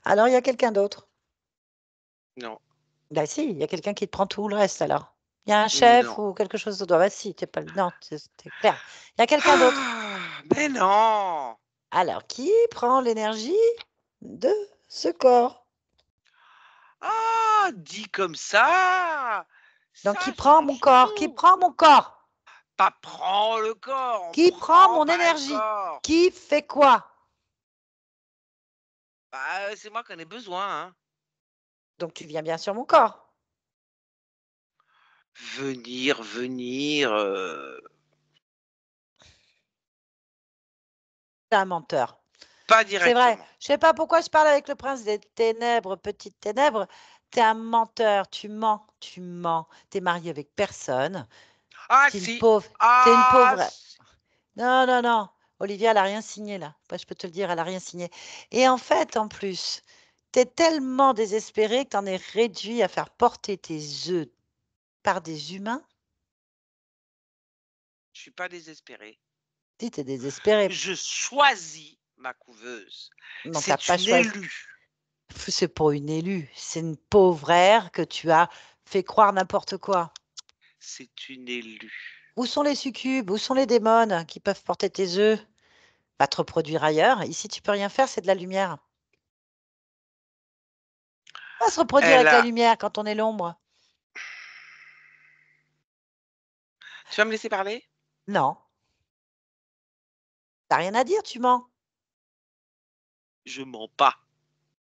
Alors, il y a quelqu'un d'autre. non, Bah si, il y a quelqu'un qui te prend tout le reste alors. Il y a un chef non. ou quelque chose d'autre. Bah si, t'es pas... Non, c'est clair. Il y a quelqu'un d'autre. Ah, mais non. Alors, qui prend l'énergie de ce corps? Ah, dit comme Donc, ça qui prend mon change corps? Qui tout. prend mon corps? Pas prend le corps, on Qui prend prend mon pas le énergie? corps. Qui fait quoi? Bah, c'est moi qui en ai besoin, hein. Donc, tu viens bien sur mon corps. Venir, venir, C'est un menteur. pas C'est vrai. directement. Je sais pas pourquoi je parle avec le prince des ténèbres, petites ténèbres. Tu es un menteur, tu mens, tu mens. Tu es marié avec personne. Ah Tu es une si. pauvre. Tu es une Ah pauvre. si. Non, non, non. Olivia, elle n'a rien signé là. Bah, je peux te le dire, elle n'a rien signé. Et en fait, en plus, tu es tellement désespéré que tu en es réduit à faire porter tes œufs par des humains. Je suis pas désespéré. Si, tu es désespéré. Je choisis ma couveuse. Non, tu n'as C'est pas une choisi. élue. C'est pas une élue. C'est une pauvre que tu as fait croire n'importe quoi. C'est une élue. Où sont les succubes? Où sont les démons qui peuvent porter tes œufs? Va te reproduire ailleurs. Ici, tu peux rien faire, c'est de la lumière. On va se reproduire Elle avec la a... lumière quand on est l'ombre. Tu vas me laisser parler? Non. T'as rien à dire, tu mens. Je mens pas.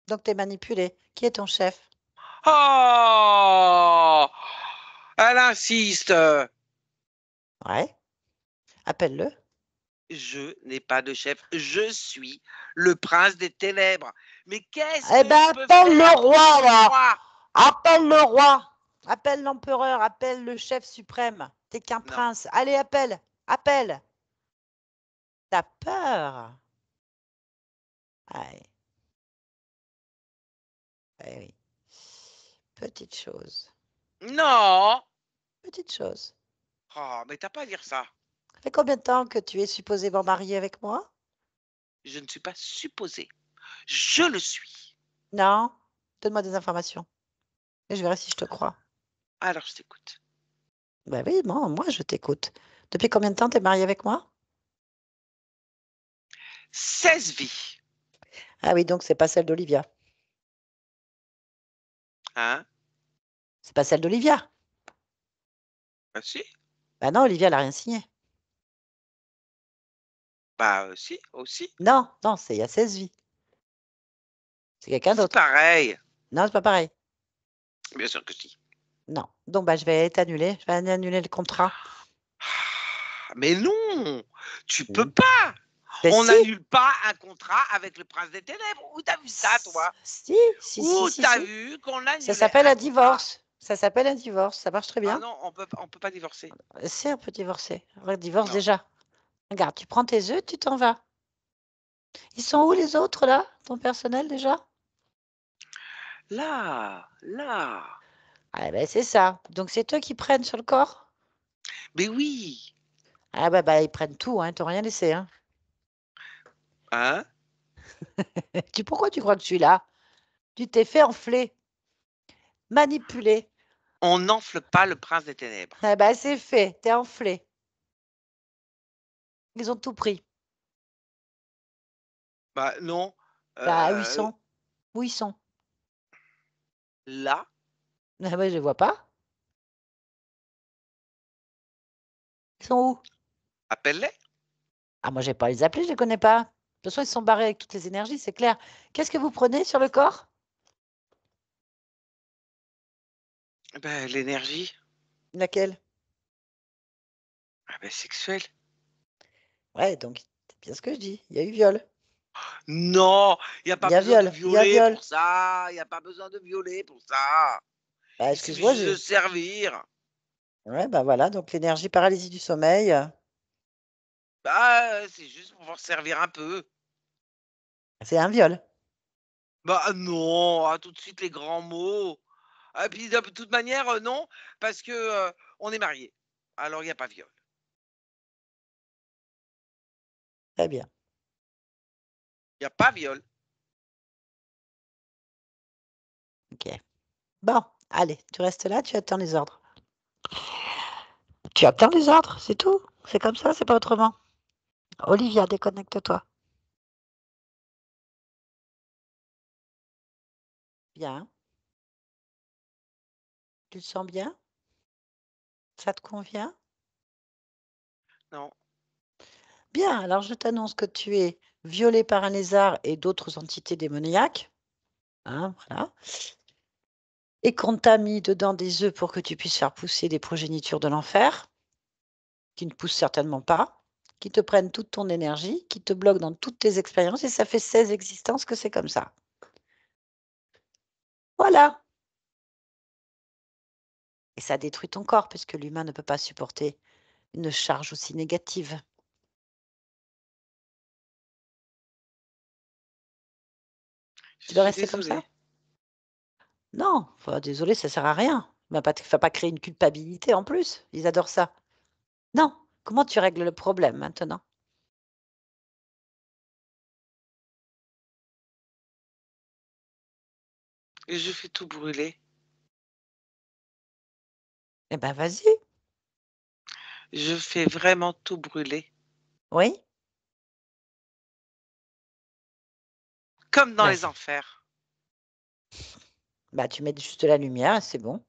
Donc, tu es manipulé. Qui est ton chef? Oh! Elle insiste. Ouais. Appelle-le. Je n'ai pas de chef. Je suis le prince des ténèbres. Mais qu'est-ce Eh que je ben, peux appelle faire le roi, là. moi? Appelle le roi. Appelle l'empereur. Appelle le chef suprême. T'es qu'un Non. prince. Allez, appelle. Appelle. T'as peur. Ouais. Eh oui. Petite chose. Non. Petite chose. Oh, mais t'as pas à dire ça. Ça fait combien de temps que tu es supposément marié avec moi? Je ne suis pas supposée. Je le suis. Non? Donne-moi des informations. Et je verrai si je te crois. Alors, je t'écoute. Ben oui, moi, je t'écoute. Depuis combien de temps tu es marié avec moi? 16 vies. Ah oui, donc c'est pas celle d'Olivia. Hein? C'est pas celle d'Olivia. Bah si. Ben non, Olivia, elle n'a rien signé. Bah si, aussi. Non, non, c'est il y a 16 vies. C'est quelqu'un C'est d'autre. pareil. Non, c'est pas pareil. Bien sûr que si. Non. Donc, bah, je vais t'annuler. Je vais annuler le contrat. Mais non, tu peux Mmh. pas. Ben On si. n'annule pas un contrat avec le prince des ténèbres. Où t'as vu ça, toi? Si, si, Où si, t'as si. vu qu'on Ça annulait s'appelle un un contrat? divorce. Ça s'appelle un divorce. Ça marche très Ah bien. non, on peut pas divorcer. Si, on peut divorcer. On divorce Non. déjà. Regarde, tu prends tes œufs, tu t'en vas. Ils sont où les autres, là? Ton personnel, déjà? Là. Ah ben, c'est ça. Donc, c'est eux qui prennent sur le corps? Mais oui. Ah bah, ils prennent tout, hein. Ils t'ont rien laissé, hein. Hein? Pourquoi tu crois que je suis là? Tu t'es fait enfler, manipuler. On n'enfle pas le prince des ténèbres. Ah bah, c'est fait, t'es enflé. Ils ont tout pris. Bah non. Bah, où ils sont? Où ils sont? Là, Ah bah, je les vois pas. Ils sont où? appelle-les. Ah, moi, je vais pas les appeler, je les connais pas. De toute façon, ils sont barrés avec toutes les énergies, c'est clair. Qu'est-ce que vous prenez sur le corps? Ben, l'énergie. Laquelle? Ah ben, sexuelle. Ouais, donc, c'est bien ce que je dis. Il y a eu viol. Non, il n'y a Il pas y a besoin de viol. Il y a violer viol. pour ça. Il n'y a pas besoin de violer pour ça. Bah, Il suffit excuse-moi, juste de servir. ouais, bah voilà, donc l'énergie paralysie du sommeil. Bah, c'est juste pour pouvoir servir un peu. C'est un viol. Bah non, ah, tout de suite les grands mots. Et puis de toute manière, non, parce que on est mariés. Alors il n'y a pas viol. Très bien. Il n'y a pas viol. OK. Bon, allez, tu restes là, tu attends les ordres. Tu attends les ordres, c'est tout. C'est comme ça, c'est pas autrement. Olivia, déconnecte-toi. Bien. Tu le sens bien? Ça te convient? Non. Bien, alors je t'annonce que tu es violée par un lézard et d'autres entités démoniaques. Hein, voilà. Et qu'on t'a mis dedans des œufs pour que tu puisses faire pousser des progénitures de l'enfer, qui ne poussent certainement pas, qui te prennent toute ton énergie, qui te bloquent dans toutes tes expériences, et ça fait 16 existences que c'est comme ça. Voilà. Et ça détruit ton corps puisque l'humain ne peut pas supporter une charge aussi négative. Je Tu dois suis rester comme désolée. ça? Non, désolé, ça sert à rien. Mais pas faut pas créer une culpabilité en plus. Ils adorent ça. Non, comment tu règles le problème maintenant? Et je fais tout brûler. Eh ben, vas-y. Je fais vraiment tout brûler. Oui? Comme dans Bah, les c'est enfers. bah, tu mets juste la lumière et c'est bon.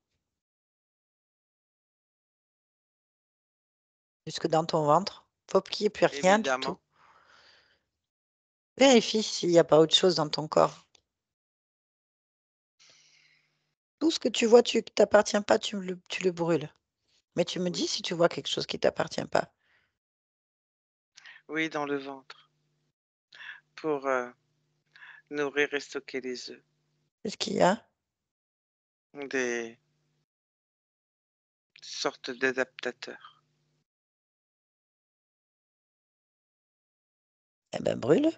Jusque dans ton ventre. Faut qu'il y ait plus rien du tout. Évidemment. Vérifie s'il y a pas autre chose dans ton corps. Tout ce que tu vois, qui t'appartient pas, tu le brûles. Mais tu me dis Oui. si tu vois quelque chose qui t'appartient pas. Oui, dans le ventre. Pour nourrir et stocker les œufs. Qu'est-ce qu'il y a? Des sortes d'adaptateurs. Eh ben, brûle.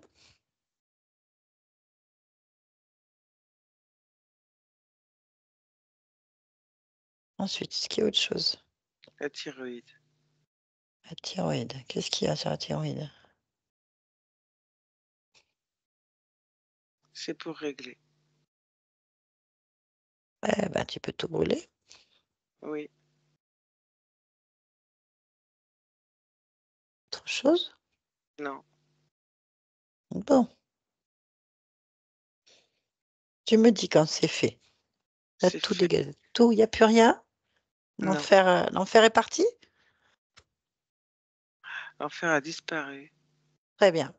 Ensuite, est-ce qu'il y a autre chose? La thyroïde. La thyroïde. Qu'est-ce qu'il y a sur la thyroïde? C'est pour régler. Eh ben, tu peux tout brûler. Oui. Autre chose? Non. Bon, tu me dis quand c'est fait. Tu C'est tout fait. dégagé. Tout, il y a plus rien? Non. L'enfer est parti? L'enfer a disparu. Très bien.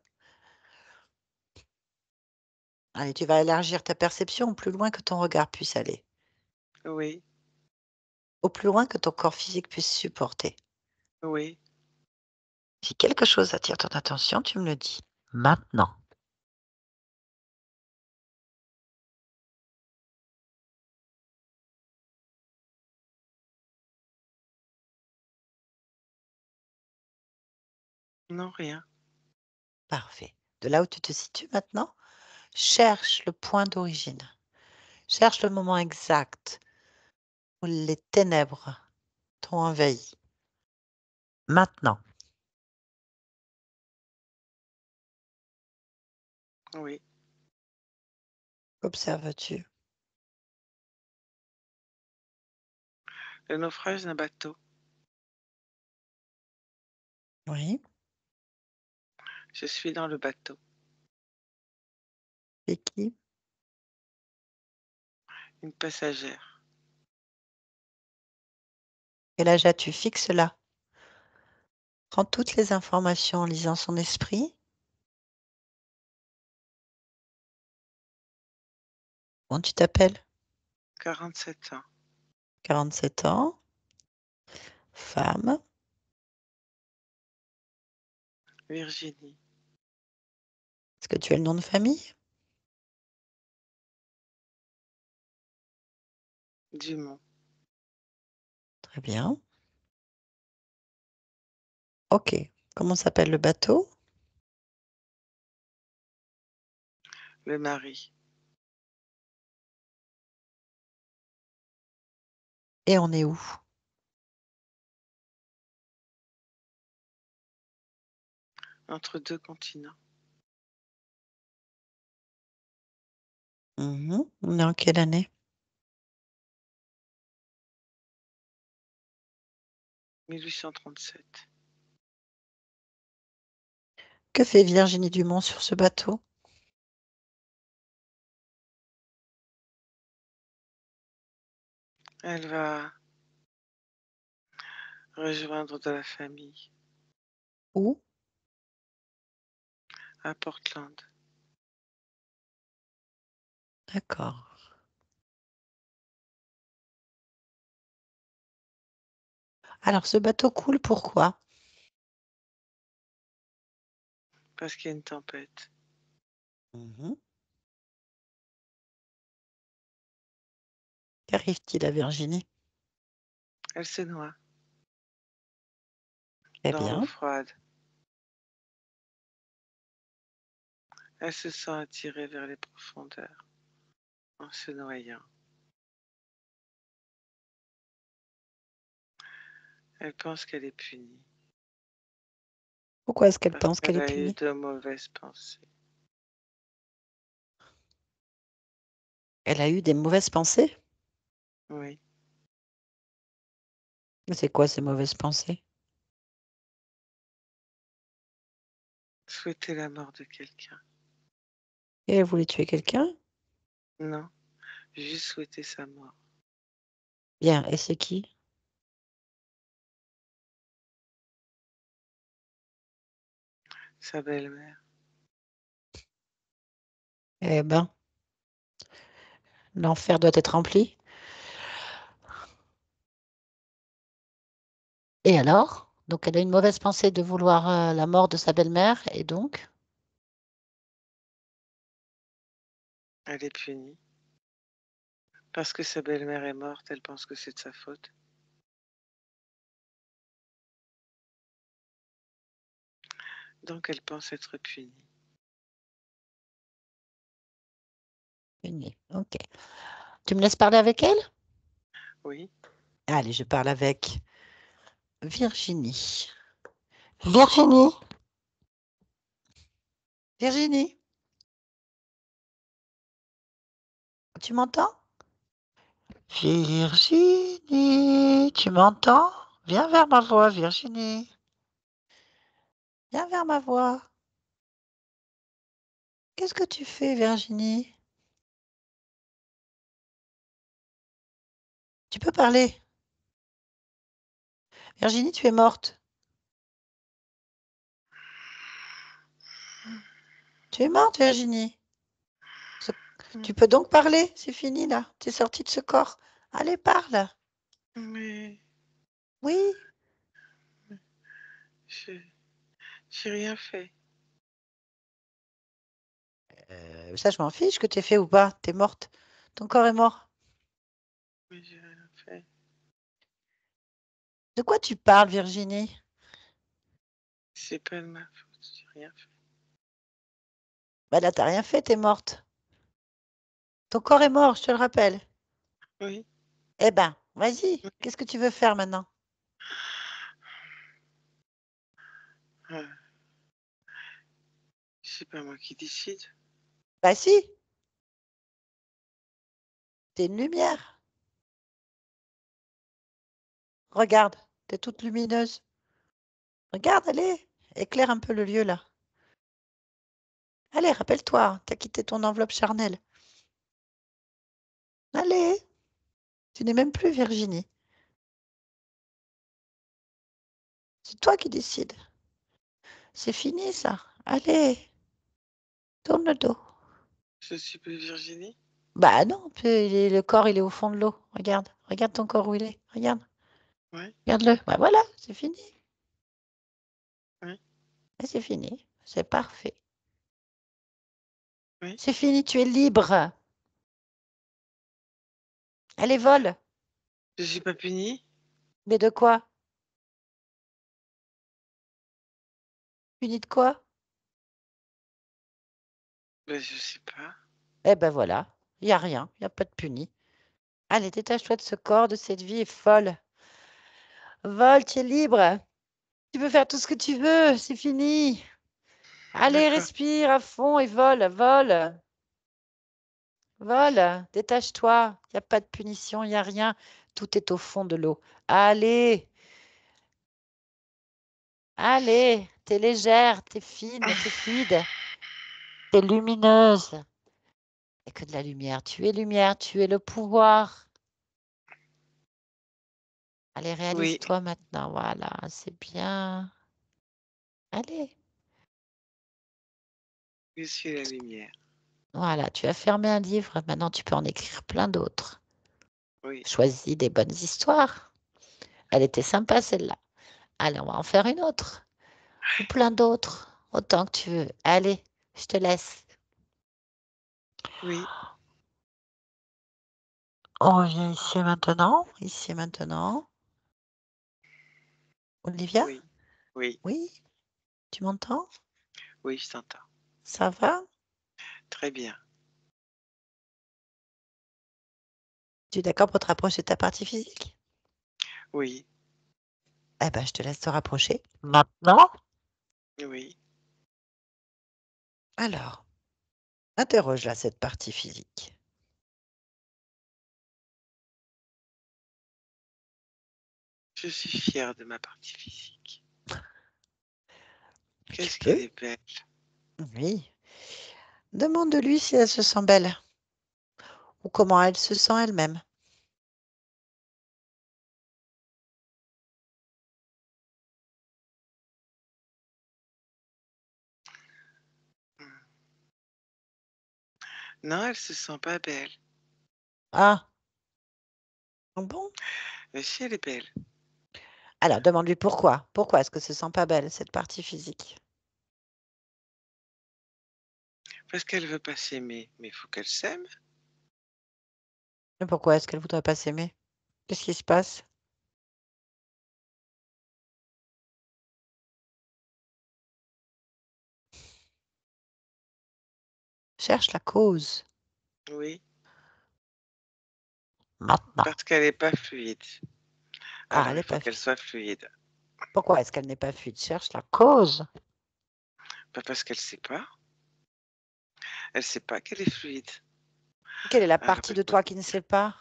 Allez, tu vas élargir ta perception au plus loin que ton regard puisse aller, Oui. au plus loin que ton corps physique puisse supporter. Oui. Si quelque chose attire ton attention, tu me le dis. Maintenant. Non, rien. Parfait. De là où tu te situes maintenant, cherche le point d'origine. Cherche le moment exact où les ténèbres t'ont envahi. Maintenant. Oui. Qu'observes-tu? Le naufrage d'un bateau. Oui. Je suis dans le bateau. Et qui? Une passagère. Quel âge as-tu? Fixe-la. Prends toutes les informations en lisant son esprit. Comment tu t'appelles? 47 ans. 47 ans. Femme. Virginie. Est-ce que tu as le nom de famille? Dumont. Très bien. OK. Comment s'appelle le bateau? Le mari. Et on est où? Entre deux continents. On est en quelle année? 1837. Que fait Virginie Dumont sur ce bateau? Elle va rejoindre de la famille Où? à Portland. D'accord. Alors ce bateau coule pourquoi? Parce qu'il y a une tempête. Mmh. Qu'arrive-t-il à Virginie? Elle se noie Très dans l'eau bien. froide. Elle se sent attirée vers les profondeurs en se noyant. Elle pense qu'elle est punie Pourquoi est-ce qu'elle parce pense qu'elle qu'elle est a eu punie? de mauvaises pensées. Elle a eu des mauvaises pensées? Oui, C'est quoi ces mauvaises pensées? souhaiter la mort de quelqu'un. Et elle voulait tuer quelqu'un? Non, juste souhaiter sa mort. Bien, et c'est qui? Sa belle-mère. Eh ben, l'enfer doit être rempli. Et alors? Donc elle a une mauvaise pensée de vouloir la mort de sa belle-mère, et donc? Elle est punie. Parce que sa belle-mère est morte, elle pense que c'est de sa faute. Donc elle pense être punie. Punie. Ok. Tu me laisses parler avec elle? Oui, Allez, je parle avec Virginie. Virginie? Virginie? Tu m'entends? Virginie, tu m'entends? Viens vers ma voix, Virginie. Viens vers ma voix. Qu'est-ce que tu fais, Virginie? Tu peux parler. Virginie, tu es morte. Tu es morte, Virginie. Tu peux donc parler. C'est fini, là. Tu es sortie de ce corps. Allez, parle. mais Oui. j'ai rien fait. Ça, je m'en fiche que tu aies fait ou pas. Tu es morte. Ton corps est mort. Mais j'ai rien fait. De quoi tu parles, Virginie? C'est pas de ma faute, j'ai rien fait. Bah là, t'as rien fait, t'es morte. Ton corps est mort, je te le rappelle. Oui, Eh ben, vas-y. oui. Qu'est-ce que tu veux faire maintenant? Euh, c'est pas moi qui décide. Bah si, t'es une lumière. Regarde, t'es toute lumineuse. Regarde, allez, éclaire un peu le lieu là. Allez, rappelle-toi, t'as quitté ton enveloppe charnelle. Allez, tu n'es même plus Virginie. C'est toi qui décides. C'est fini ça. Allez, tourne le dos. Je suis plus Virginie. Bah non, le corps il est au fond de l'eau. Regarde, regarde ton corps où il est. Regarde, Oui, regarde-le. Bah voilà, c'est fini. oui, Et c'est fini. C'est parfait. oui. C'est fini, tu es libre. Allez, vole. Je suis pas punie. Mais de quoi? Puni de quoi? Ben, je sais pas. Eh ben voilà, il n'y a rien, il n'y a pas de puni. Allez, détache-toi de ce corps, de cette vie folle. Vole, tu es libre. Tu peux faire tout ce que tu veux, c'est fini. Allez, D'accord. respire à fond et vole, vole, vole. Détache-toi, il n'y a pas de punition, il n'y a rien. Tout est au fond de l'eau. Allez, allez, t'es légère, t'es fine, t'es fluide, t'es lumineuse. Et que de la lumière, tu es le pouvoir. Allez, Oui, réalise-toi maintenant, voilà, c'est bien. Allez, je suis la lumière. voilà, tu as fermé un livre, maintenant tu peux en écrire plein d'autres. Oui, Choisis des bonnes histoires. Elle était sympa celle-là. Allez, on va en faire une autre. Ou plein d'autres, autant que tu veux. Allez, je te laisse. oui. On revient ici et maintenant. Ici et maintenant. Olivia? Oui, oui, Oui? Tu m'entends? oui, je t'entends. Ça va? Très bien. Tu es d'accord pour te rapprocher de ta partie physique? Oui, Eh ben, je te laisse te rapprocher. Maintenant? oui. Alors, interroge là cette partie physique. Je suis fière de ma partie physique. Tu Qu'est-ce qu'elle peux? est belle. Oui. Demande-lui si elle se sent belle ou comment elle se sent elle-même. Hmm. Non, elle se sent pas belle. Ah, bon? Mais si, elle est belle. Alors, demande-lui pourquoi. Pourquoi est-ce que se sent pas belle cette partie physique? Parce qu'elle veut pas s'aimer. Mais il faut qu'elle s'aime. Mais pourquoi est-ce qu'elle voudrait pas s'aimer? Qu'est-ce qui se passe? Cherche la cause. Oui, Maintenant. parce qu'elle est pas fluide. Ah, Alors, elle il est faut pas qu'elle fluide. soit fluide. Pourquoi est-ce qu'elle n'est pas fluide? Cherche la cause. Pas parce qu'elle sait pas. Elle sait pas qu'elle est fluide. Quelle est la Alors, partie il de faut... toi qui ne sait pas?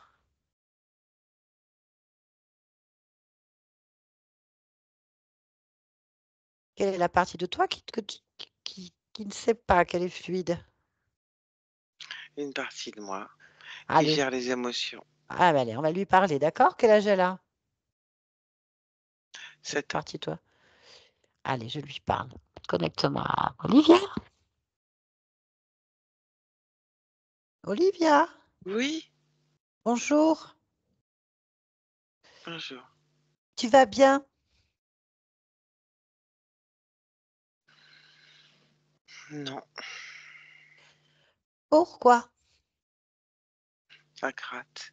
Quelle est la partie de toi qui ne sait pas qu'elle est fluide? une partie de moi qui Allez. gère les émotions. Ah, bah, allez, on va lui parler, d'accord? Quel âge elle a? Cette 7 ans. partie, toi. Allez, je lui parle. Connecte-moi à Olivia. Olivia, Oui, bonjour. bonjour. Tu vas bien? Non, Pourquoi? ça gratte.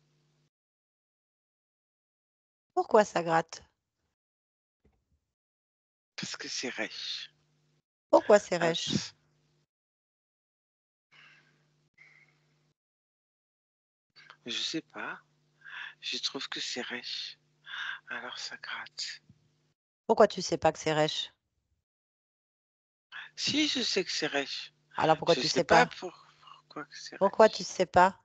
Pourquoi ça gratte? Parce que c'est rêche. Pourquoi c'est Ah, rêche? je sais pas. Je trouve que c'est rêche. Alors ça gratte. Pourquoi tu sais pas que c'est rêche? Si, je sais que c'est rêche. Alors pourquoi Je tu sais sais pas pas? pourquoi que c'est Pourquoi tu rêche. sais pas?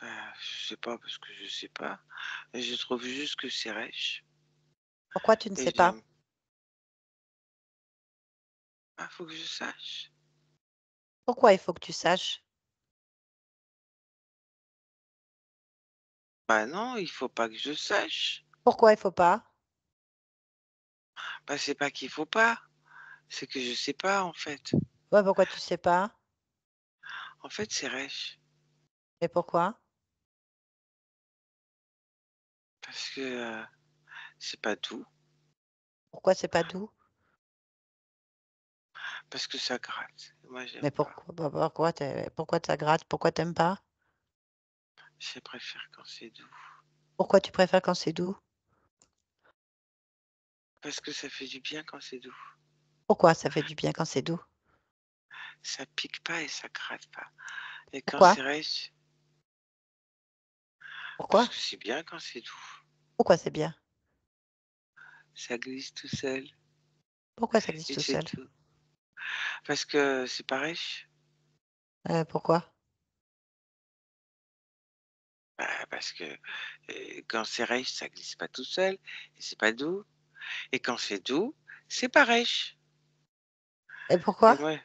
Bah, je sais pas parce que je sais pas. Et je trouve juste que c'est rêche. Pourquoi tu ne Et sais pas? j'aime. Ah, faut que je sache. Pourquoi il faut que tu saches? Bah non, il faut pas que je sache. Pourquoi il faut pas? Bah c'est pas qu'il faut pas. C'est que je sais pas en fait. Ouais, pourquoi tu sais pas? En fait, c'est rêche. Et pourquoi? Parce que c'est pas doux. Pourquoi c'est pas doux? Parce que ça gratte. Moi, j'aime Mais pas. pourquoi ça gratte? Pourquoi t'aimes pas? Je préfère quand c'est doux. Pourquoi tu préfères quand c'est doux? Parce que ça fait du bien quand c'est doux. Pourquoi ça fait du bien quand c'est doux? Ça pique pas et ça gratte pas. Et quand Pourquoi? c'est rêche, parce Pourquoi? que c'est bien quand c'est doux. Pourquoi c'est bien? Ça glisse tout seul Pourquoi ça existe et tout c'est seul? tout. Parce que c'est pas rêche. Pourquoi? Bah, parce que quand c'est rêche, ça glisse pas tout seul et c'est pas doux. Et quand c'est doux, c'est pas rêche. Et Et pourquoi? moi,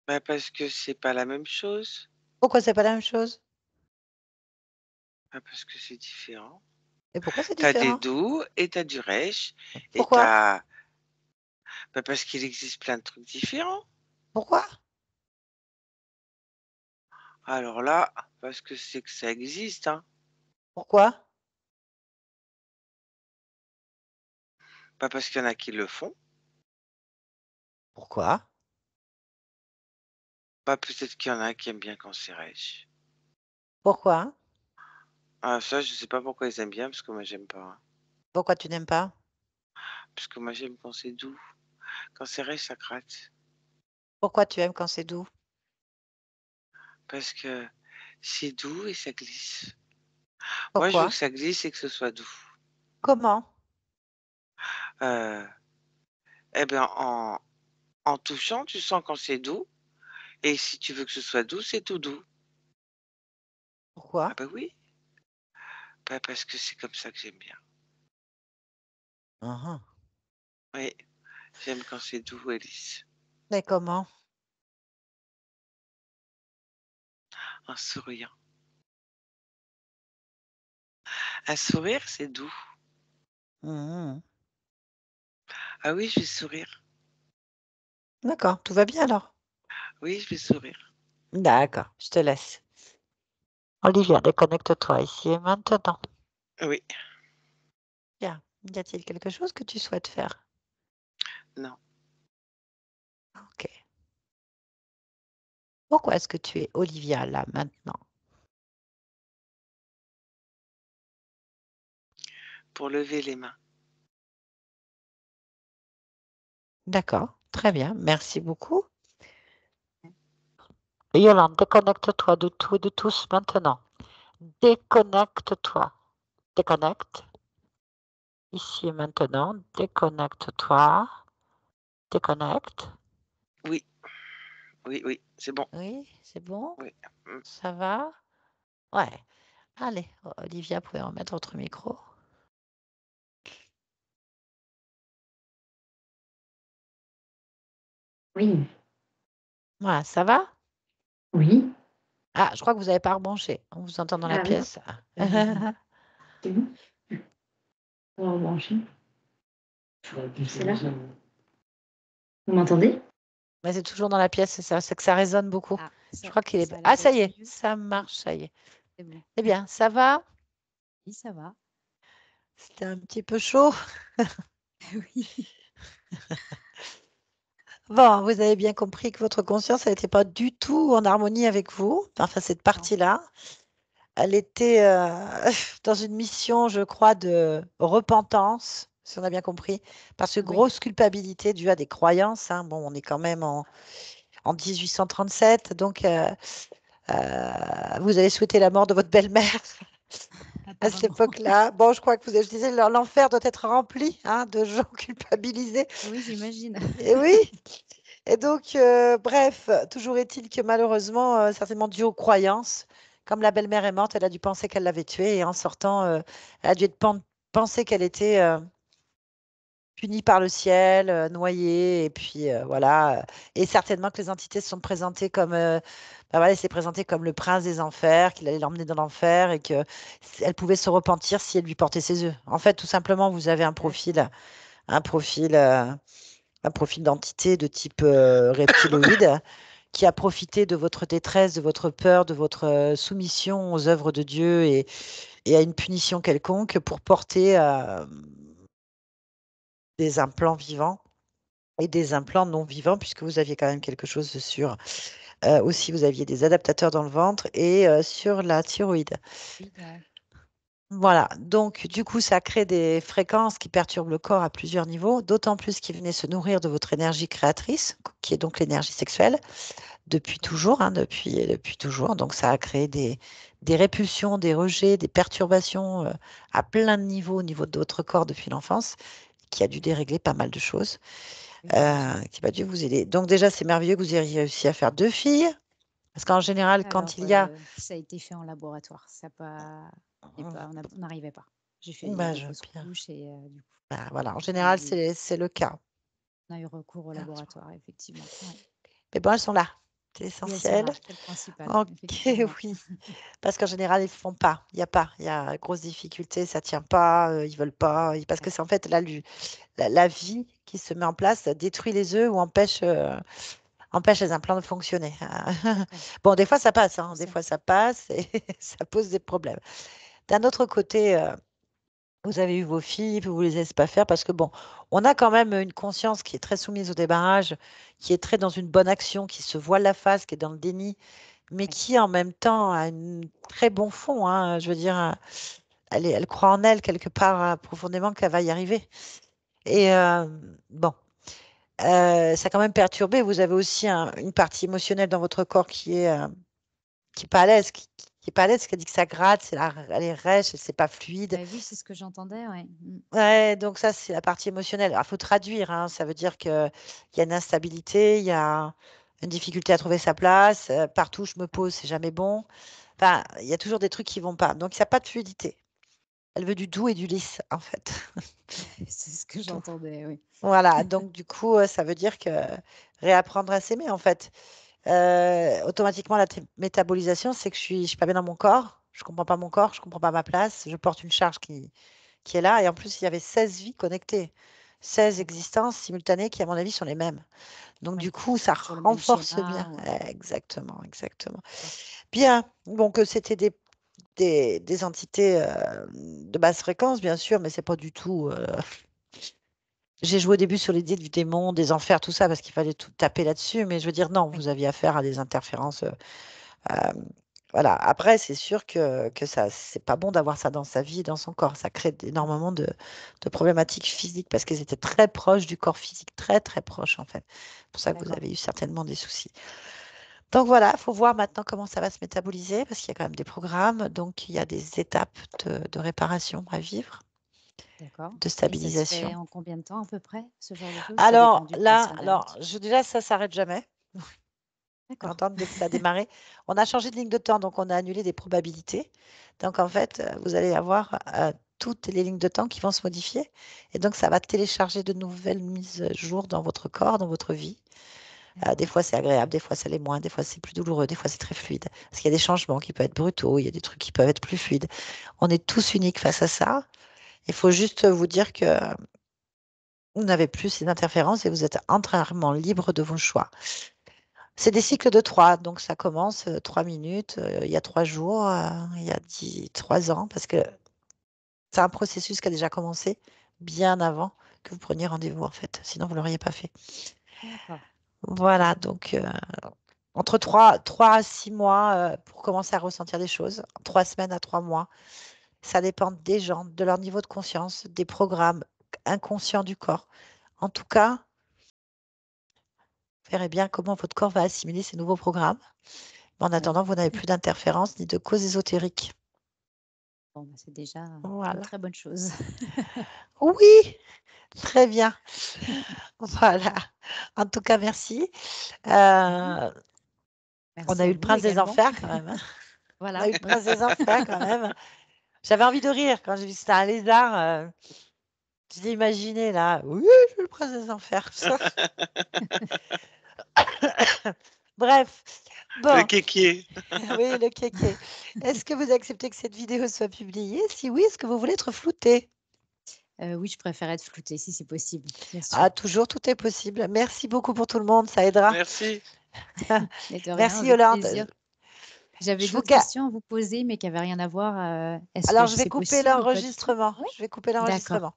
bah parce que c'est pas la même chose. Pourquoi c'est pas la même chose? Bah parce que c'est différent. Et pourquoi c'est T'as des différent? doux et t'as du rêche et Pourquoi? t'as... Bah parce qu'il existe plein de trucs différents. Pourquoi? Alors là, parce que c'est que ça existe, hein. Pourquoi? Pas parce qu'il y en a qui le font. Pourquoi? Pas peut-être qu'il y en a qui aiment bien quand c'est rêche. Pourquoi? Ah, ça, je sais pas pourquoi ils aiment bien, parce que moi, j'aime pas, hein. Pourquoi tu n'aimes pas? Parce que moi, j'aime quand c'est doux. Quand c'est serré, ça gratte. Pourquoi tu aimes quand c'est doux? Parce que c'est doux et ça glisse. Moi, je veux que Pourquoi? ça glisse et que ce soit doux. Comment? Euh, eh bien, en touchant, tu sens quand c'est doux. Et si tu veux que ce soit doux, c'est tout doux. Ah Pourquoi? bah oui, bah parce que c'est comme ça que j'aime bien. Mhm. Oui, j'aime quand c'est doux et lisse. Mais comment? En souriant. Un sourire, c'est doux. Mhm. Ah oui, je vais sourire. D'accord, tout va bien alors. Oui, je vais sourire. D'accord, je te laisse. Olivia, déconnecte-toi ici et maintenant. Oui, Bien. Y a-t-il quelque chose que tu souhaites faire? non. Ok. Pourquoi est-ce que tu es Olivia là maintenant? Pour lever les mains. D'accord, très bien, merci beaucoup. Yolande, déconnecte-toi de tout et de tous maintenant. Déconnecte-toi. Déconnecte. Ici et maintenant, déconnecte-toi. Déconnecte. Oui, oui, oui, c'est bon. Oui, c'est bon? Oui. Mm. Ça va? Ouais. Allez, Olivia, vous pouvez remettre votre micro. Oui, Voilà, ça va? oui. Ah, je crois que vous n'avez pas rebranché. On vous entend dans la Ah oui, pièce. c'est bon. On va rebrancher. C'est là. Vous m'entendez? Mais c'est toujours dans la pièce, c'est que ça résonne beaucoup. Ah, Je crois qu'il est. ça a l'air Ah, ça y d'être est, mieux. ça Oui, marche, ça y est. c'est bon. Eh bien, ça va? Oui, ça va. C'était un petit peu chaud. Oui. Bon, vous avez bien compris que votre conscience, elle n'était pas du tout en harmonie avec vous. Enfin, cette Non. partie-là. Elle était dans une mission, je crois, de repentance, si on a bien compris, parce que Oui. grosse culpabilité due à des croyances, hein. Bon, on est quand même en 1837, donc vous avez souhaité la mort de votre belle-mère à cette Apparemment. époque-là. Bon, je crois que vous avez, je disais, l'enfer doit être rempli, hein, de gens culpabilisés. Oui, j'imagine. Et oui. Et donc, bref, toujours est-il que malheureusement, certainement dû aux croyances, comme la belle-mère est morte, elle a dû penser qu'elle l'avait tuée et en sortant, elle a dû penser qu'elle était punie par le ciel, noyée, et puis voilà. Et certainement que les entités se sont présentées comme, bah voilà, il s'est présenté comme le prince des enfers, qu'il allait l'emmener dans l'enfer et que elle pouvait se repentir si elle lui portait ses œufs. En fait, tout simplement, vous avez D'accord. un profil. Un profil d'entité de type reptiloïde qui a profité de votre détresse, de votre peur, de votre soumission aux œuvres de Dieu et à une punition quelconque pour porter des implants vivants et des implants non vivants, puisque vous aviez quand même quelque chose sur... aussi, vous aviez des adaptateurs dans le ventre et sur la thyroïde. Oui, Voilà, donc du coup, ça crée des fréquences qui perturbent le corps à plusieurs niveaux, d'autant plus qu'il venait se nourrir de votre énergie créatrice, qui est donc l'énergie sexuelle, depuis d'accord. toujours, hein, depuis toujours. Donc ça a créé des répulsions, des rejets, des perturbations à plein de niveaux, au niveau de votre corps depuis l'enfance, qui a dû dérégler pas mal de choses, Oui, j'imagine. qui va dû vous aider. Donc déjà, c'est merveilleux que vous ayez réussi à faire 2 filles, parce qu'en général, quand Alors, il y a... ça a été fait en laboratoire. Ça a pas, on n'arrivait pas. J'ai fait Bah, des je veux fausses bien. couches et du coup, Bah, voilà, en on a général, eu, c'est le cas. on a eu recours au laboratoire, effectivement. Ouais. Mais bon, elles sont là, c'est Et elles sont essentiel. là, c'est le principal, Ok, effectivement. oui. Parce qu'en général, ils ne font pas. Il y a pas. Il y a grosse difficulté, ça ne tient pas, ils veulent pas. Parce que c'est en fait la vie qui se met en place détruit les œufs ou empêche les implants de fonctionner. D'accord. Bon, des fois, ça passe, hein. Pour Des ça. fois, ça passe et ça pose des problèmes. D'un autre côté, vous avez eu vos filles, vous ne les laissez pas faire parce que, bon, on a quand même une conscience qui est très soumise au débarrage, qui est très dans une bonne action, qui se voile la face, qui est dans le déni, mais Oui. qui en même temps a un très bon fond, hein. Je veux dire, elle croit en elle quelque part profondément qu'elle va y arriver. Et bon, ça a quand même perturbé. Vous avez aussi une partie émotionnelle dans votre corps qui est pas à l'aise, qui est pas à l'aise, qui a dit que ça gratte, elle est rêche, c'est pas fluide. Oui, c'est ce que j'entendais, ouais. Ouais, donc ça, c'est la partie émotionnelle. Il faut traduire, hein. Ça veut dire qu'il y a une instabilité, il y a une difficulté à trouver sa place. Partout où je me pose, c'est jamais bon. Enfin, il y a toujours des trucs qui vont pas. Donc, il n'y a pas de fluidité. Elle veut du doux et du lisse, en fait. C'est ce que Donc, j'entendais, oui. voilà. Donc, du coup, ça veut dire que réapprendre à s'aimer, en fait. Automatiquement, la métabolisation, c'est que je suis pas bien dans mon corps. Je comprends pas mon corps, je comprends pas ma place. Je porte une charge qui est là. Et en plus, il y avait 16 vies connectées, 16 D'accord. existences simultanées qui, à mon avis, sont les mêmes. Donc, du Oui. coup, ça Sur le même renforce bien. schéma. Ouais. Exactement, exactement. D'accord. Bien. Donc, c'était des entités de basse fréquence, bien sûr, mais c'est pas du tout. J'ai joué au début sur l'idée du démon, des enfers, tout ça, parce qu'il fallait tout taper là-dessus. Mais je veux dire, non, Oui. vous aviez affaire à des interférences. Voilà. Après, c'est sûr que ça, c'est pas bon d'avoir ça dans sa vie et dans son corps. Ça crée énormément de problématiques physiques parce qu'ils étaient très proches du corps physique, très très proches en fait. C'est pour ça que vous D'accord. avez eu certainement des soucis. Donc voilà, il faut voir maintenant comment ça va se métaboliser parce qu'il y a quand même des programmes, donc il y a des étapes de réparation à vivre, D'accord. de Et ça se fait stabilisation. en combien de temps à peu près, ce genre de choses? Ça dépend Alors du là, patient d'ailleurs. déjà, ça s'arrête jamais. D'accord. Entendre dès que ça a démarré. On a changé de ligne de temps, donc on a annulé des probabilités. Donc en fait, vous allez avoir toutes les lignes de temps qui vont se modifier. Et donc ça va télécharger de nouvelles mises à jour dans votre corps, dans votre vie. Des D'accord. fois c'est agréable, des fois ça l'est moins, des fois c'est plus douloureux, des fois c'est très fluide. Parce qu'il y a des changements qui peuvent être brutaux, il y a des trucs qui peuvent être plus fluides. On est tous uniques face à ça. Il faut juste vous dire que vous n'avez plus ces interférences et vous êtes entièrement libre de vos choix. C'est des cycles de 3, donc ça commence 3 minutes, il y a 3 jours, il y a 3 ans, parce que c'est un processus qui a déjà commencé bien avant que vous preniez rendez-vous, en fait. Sinon, vous ne l'auriez pas fait. D'accord. Voilà, donc entre 3 à 6 mois pour commencer à ressentir des choses, 3 semaines à 3 mois. Ça dépend des gens, de leur niveau de conscience, des programmes inconscients du corps. En tout cas, vous verrez bien comment votre corps va assimiler ces nouveaux programmes. En Oui. attendant, vous n'avez plus d'interférences ni de causes ésotériques. Bon, bah, c'est déjà une Voilà. très bonne chose. Oui, très bien. Voilà. En tout cas, merci. On Merci a à eu le vous prince des également. enfers quand même, hein. On a Voilà, eu le oui. prince des enfers quand même. J'avais envie de rire quand j'ai vu que c'était un lézard. Je l'ai imaginé là. Oui, je suis le prince des enfers. Bref. Le Bon, kéké. oui, le kéké. Est-ce que vous acceptez que cette vidéo soit publiée? Si oui, est-ce que vous voulez être flouté? Oui, je préfère être floutée si c'est possible, bien sûr. Ah, toujours, tout est possible. Merci beaucoup pour tout le monde, ça aidera. Merci. Mais de rien, Merci avec Yolande. plaisir. J'avais Je vous d'autres ga- questions à vous poser, mais qui n'avaient rien à voir. Est-ce Alors, que je vais c'est couper possible ou pas du tout? l'enregistrement. Oui, Je vais couper d'accord. l'enregistrement.